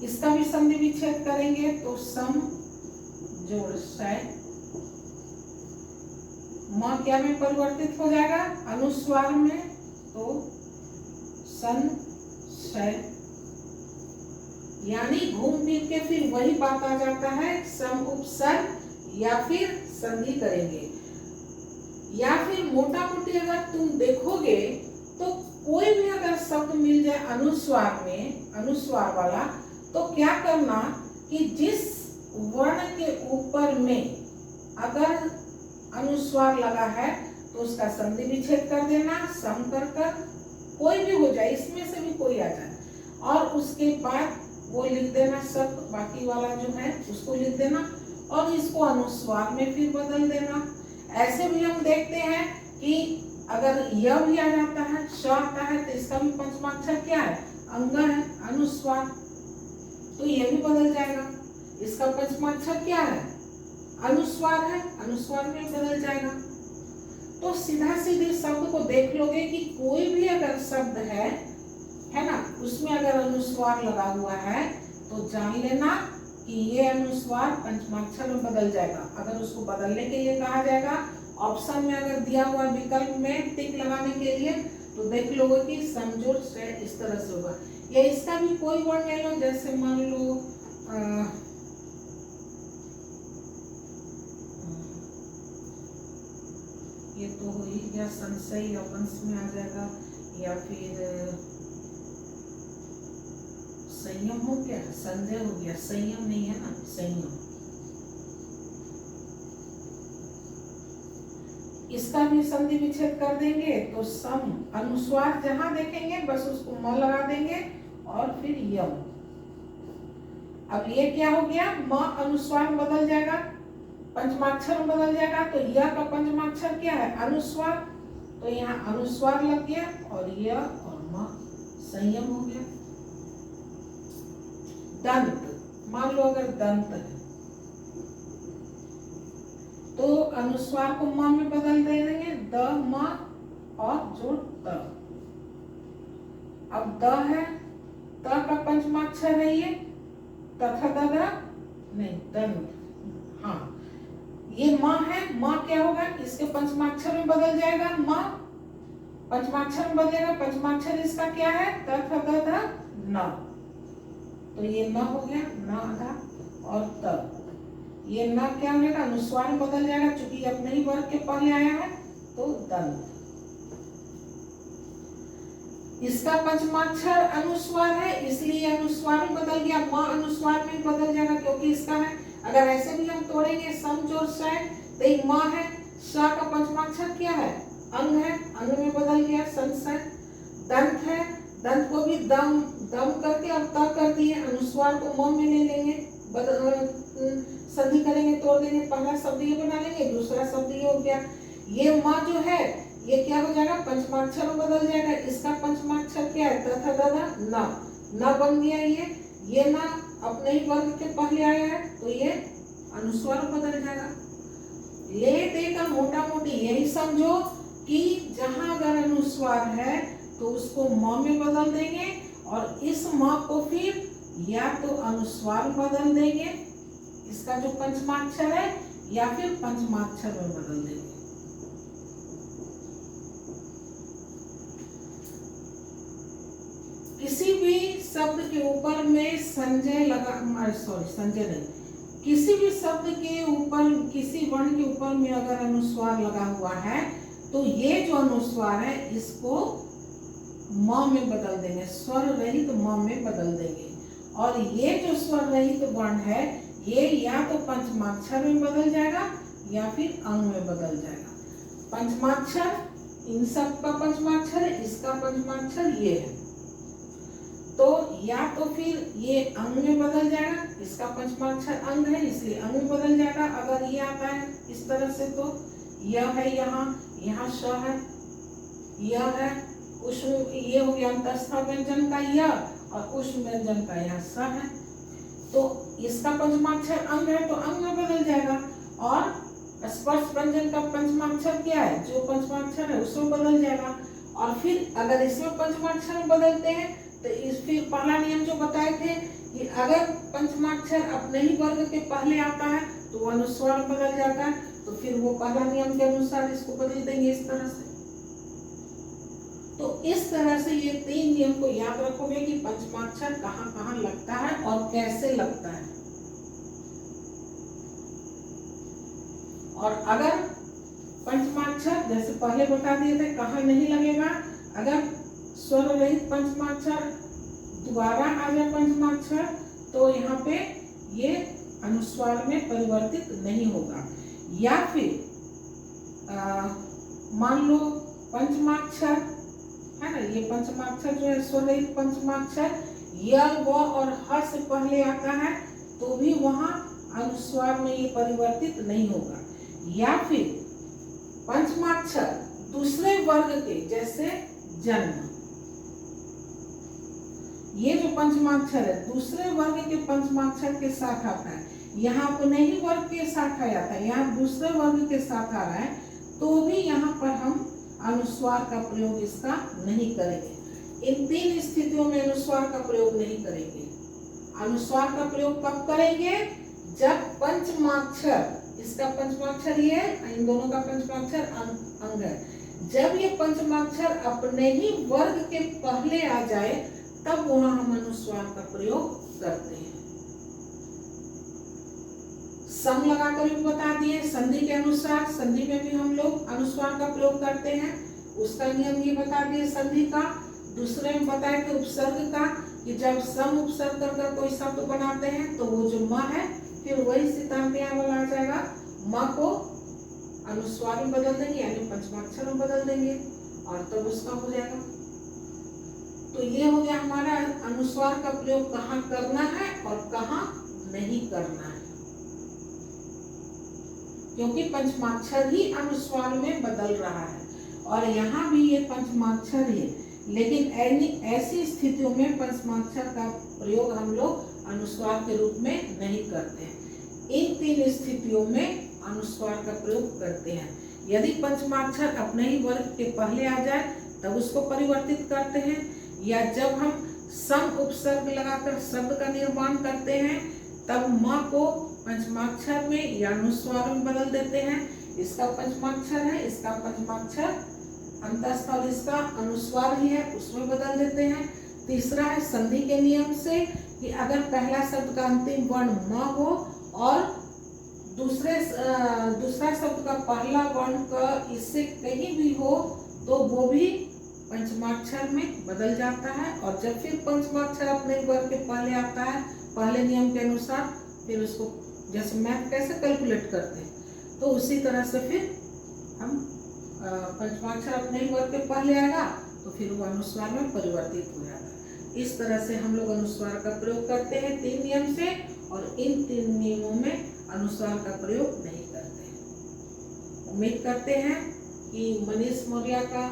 इसका भी संधि विच्छेद करेंगे तो सम जोड़ शय, म क्या में परिवर्तित हो जाएगा, अनुस्वार में, तो संशय। यानी घूम फिर के फिर वही बात आ जाता है, सम उपसर्ग या फिर संधि करेंगे। या फिर मोटा मोटी अगर तुम देखोगे तो कोई भी अगर शब्द मिल जाए अनुस्वार में, अनुस्वार वाला, तो क्या करना कि जिस वर्ण के ऊपर में अगर अनुस्वार लगा है तो उसका संधि विच्छेद कर देना, सम कर कर, कोई भी हो जाए, इसमें से भी कोई आ जाए, और उसके बाद वो लिख देना शब्द, बाकी वाला जो है उसको लिख देना, और इसको अनुस्वार में फिर बदल देना। ऐसे भी हम देखते हैं कि अगर य भी आ जाता है, श आता है, तो इसका भी पंचमाक्षर क्या है, अंग है, अनुस्वार, तो ये भी बदल जाएगा। इसका पंचमाक्षर क्या है, अनुस्वार है, अनुस्वार में बदल जाएगा। तो सीधा सीधे शब्द को देख लोगे कि कोई भी अगर शब्द है ना, उसमें अगर अनुस्वार लगा हुआ है तो जान लेना कि ये अनुस्वार पंचमाक्षर में बदल जाएगा। अगर उसको बदलने के लिए कहा जाएगा, ऑप्शन में अगर दिया हुआ विकल्प में टिक लगाने के लिए, तो देख लोगे कि समझोड़ से इस तरह से होगा। या इसका भी कोई वर्ण ले लो, जैसे मान लो ये तो हो ही गया, संशय अपंस में आ जाएगा, या फिर संयम हो गया, संजय हो गया, संयम नहीं है ना, संयम। इसका भी संधि विच्छेद कर देंगे तो सम, अनुस्वार जहां देखेंगे बस उसको म लगा देंगे और फिर यम। अब ये क्या हो गया, म अनुस्वार बदल जाएगा, पंचमाक्षर बदल जाएगा, तो यह का पंचमाक्षर क्या है, अनुस्वार। तो यहाँ अनुस्वार लग गया और य और म संयम हो गया। दंत, मान लो अगर दंत है तो अनुस्वार को म में बदल दे देंगे, द म और जोड़ त। अब द है, त का पंचमाक्षर है ये, तथा ददा नहीं दंत, हाँ ये म है, म क्या होगा इसके पंचमाक्षर में बदल जाएगा, म पंचमाक्षर में बदलेगा, पंचमाक्षर इसका क्या है तथा ददा न, तो ये न हो गया, न आधा और त, ये न क्या हो जाएगा अनुस्वार में बदल जाएगा, चूंकि अपने ही वर्ग के पहले आया है तो दंत। इसका पंचमाक्षर अनुस्वार है इसलिए अनुस्वार में बदल गया, म अनुस्वार में बदल जाएगा क्योंकि इसका है। अगर ऐसे भी हम तोड़ेंगे सम जोड़ स तो एक म है, स का पंचमाक्षर क्या है अंग है, अंग में बदल गया संशय। दंत है, दंत को भी दम दम करके अब त कर दिए, अनुस्वार को म में ले लेंगे, संधि करेंगे, तोड़ देंगे, पहला शब्द ये बना लेंगे, दूसरा शब्द ये हो गया। ये म जो है ये क्या हो जाएगा पंचमाक्षर में बदल जाएगा, इसका पंचमाक्षर क्या है तथा दादा न बन गया, ये न अपने ही वर्ग के पहले आया है तो ये अनुस्वार में बदल जाएगा। ले दे का मोटा मोटी यही समझो कि जहां अगर अनुस्वार है तो उसको म में बदल देंगे और इस म को फिर या तो अनुस्वार में बदल देंगे इसका जो पंचमाक्षर है, या फिर पंचमाक्षर में बदल देंगे। किसी भी शब्द के ऊपर में संजय लगा, सॉरी संजय नहीं, किसी भी शब्द के ऊपर किसी वर्ण के ऊपर में अगर अनुस्वार लगा हुआ है तो ये जो अनुस्वार है इसको म में बदल देंगे, स्वर रहित म में बदल देंगे। और ये जो स्वर रहित वर्ण है ये या तो पंचमाक्षर में बदल जाएगा या फिर अंग में बदल जाएगा। पंचमाक्षर इन सब का पंचमाक्षर है, इसका पंचमाक्षर ये है, तो या तो फिर ये अंग में बदल जाएगा, इसका पंचमाक्षर अंग है इसलिए अंग में बदल जाएगा। अगर ये आता है इस तरह से तो यह है, यहाँ श है, यह है, उष्म ये हो गया अंतस्थ व्यंजन का यह और उष्म व्यंजन का यह स है, तो इसका पंचमाक्षर अंग है तो अंग में बदल जाएगा। और स्पर्श व्यंजन का पंचमाक्षर क्या है, जो पंचमाक्षर है उसमें बदल जाएगा। और फिर अगर इसमें पंचमाक्षर में बदलते हैं तो इस फिर पहला नियम जो बताए थे कि अगर पंचमाक्षर अपने ही वर्ग के पहले आता है तो वो अनुस्वार में बदल जाता है, तो फिर वो पहला नियम के अनुसार इसको बदल देंगे इस तरह से। तो इस तरह से ये तीन नियम को याद रखोगे कि पंचमाक्षर कहाँ कहाँ लगता है और कैसे लगता है। और अगर पंचमाक्षर जैसे पहले बता दिए थे कहाँ नहीं लगेगा, अगर स्वर रहित पंचमाक्षर दोबारा आ जाए पंचमाक्षर तो यहाँ पे ये अनुस्वार में परिवर्तित नहीं होगा। या फिर मान लो पंचमाक्षर है ना, ये पंचमाक्षर जो है स्वर रहित पंचमाक्षर य व और ह से पहले आता है तो भी वहाँ अनुस्वार में ये परिवर्तित नहीं होगा। या फिर पंचमाक्षर दूसरे वर्ग के जैसे जन्म, ये जो पंचमाक्षर है दूसरे वर्ग के पंचमाक्षर के साथ आता है, यहाँ अपने ही वर्ग के साथ आया था, यहाँ दूसरे वर्ग के साथ आ रहा है तो भी यहाँ पर हम अनुस्वार का प्रयोग इसका नहीं करेंगे। इन तीन स्थितियों में अनुस्वार का प्रयोग नहीं करेंगे। अनुस्वार का प्रयोग कब करेंगे, जब पंचमाक्षर, इसका पंचमाक्षर ये है, इन दोनों का पंचमाक्षर अंग है, जब ये पंचमाक्षर अपने ही वर्ग के पहले आ जाए तब वहां हम अनुस्वार का प्रयोग करते हैं। सम लगाकर भी बता दिए, संधि के अनुसार संधि में भी हम लोग अनुस्वार का प्रयोग करते हैं, उसका नियम ये बता दिए संधि का। दूसरे में बताए थे उपसर्ग का कि जब सम उपसर्ग कर कोई शब्द बनाते हैं तो वो जो म है फिर वही सिद्धांत यहाँ वाला आ जाएगा, म को अनुस्वार में बदल देंगे यानी पंचमाक्षर में बदल देंगे और तब उसका हो जाएगा। तो ये हो गया हमारा अनुस्वार का प्रयोग कहाँ करना है और कहाँ नहीं करना है, क्योंकि पंचमाक्षर ही अनुस्वार में बदल रहा है। और यहाँ भी ये पंचमाक्षर ही है। लेकिन ऐसी स्थितियों में पंचमाक्षर का प्रयोग हम लोग अनुस्वार के रूप में नहीं करते हैं। इन 3 स्थितियों में अनुस्वार का प्रयोग करते हैं। यदि पंचमाक्षर अपने ही वर्ग के पहले आ जाए तब उसको परिवर्तित करते हैं, या जब हम सम उपसर्ग लगाकर शब्द का निर्माण करते हैं तब म को पंचमाक्षर में या अनुस्वार में बदल देते हैं। इसका पंचमाक्षर है, इसका पंचमाक्षर अंतःस्थल इसका अनुस्वार ही है, उसमें बदल देते हैं। तीसरा है संधि के नियम से कि अगर पहला शब्द का अंतिम वर्ण म हो और दूसरा शब्द का पहला वर्ण का इससे कहीं भी हो तो वो भी पंचमाक्षर में बदल जाता है। और जब फिर पंचमाक्षर अपने वर्ग के पहले आता है पहले नियम के अनुसार, फिर उसको जैसे मैथ कैसे कैलकुलेट करते हैं तो उसी तरह से फिर हम पंचमाक्षर अपने ही वर्ग के पहले आएगा तो फिर वो अनुस्वार में परिवर्तित हो जाता है। इस तरह से हम लोग अनुस्वार का प्रयोग करते हैं 3 नियम से, और इन 3 नियमों में अनुस्वार का प्रयोग नहीं करते हैं। उम्मीद करते हैं कि मनीष मौर्य का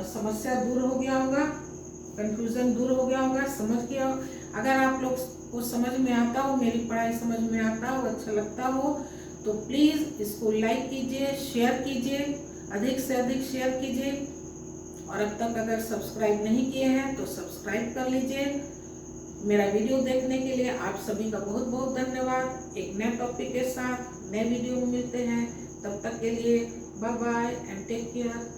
समस्या दूर हो गया होगा, कंफ्यूजन दूर हो गया होगा, समझ गया। अगर आप लोग को समझ में आता हो, मेरी पढ़ाई समझ में आता हो, अच्छा लगता हो तो प्लीज़ इसको लाइक कीजिए, शेयर कीजिए, अधिक से अधिक शेयर कीजिए। और अब तक अगर सब्सक्राइब नहीं किए हैं तो सब्सक्राइब कर लीजिए। मेरा वीडियो देखने के लिए आप सभी का बहुत बहुत धन्यवाद। एक नए टॉपिक के साथ नए वीडियो में मिलते हैं, तब तक के लिए bye bye and take care.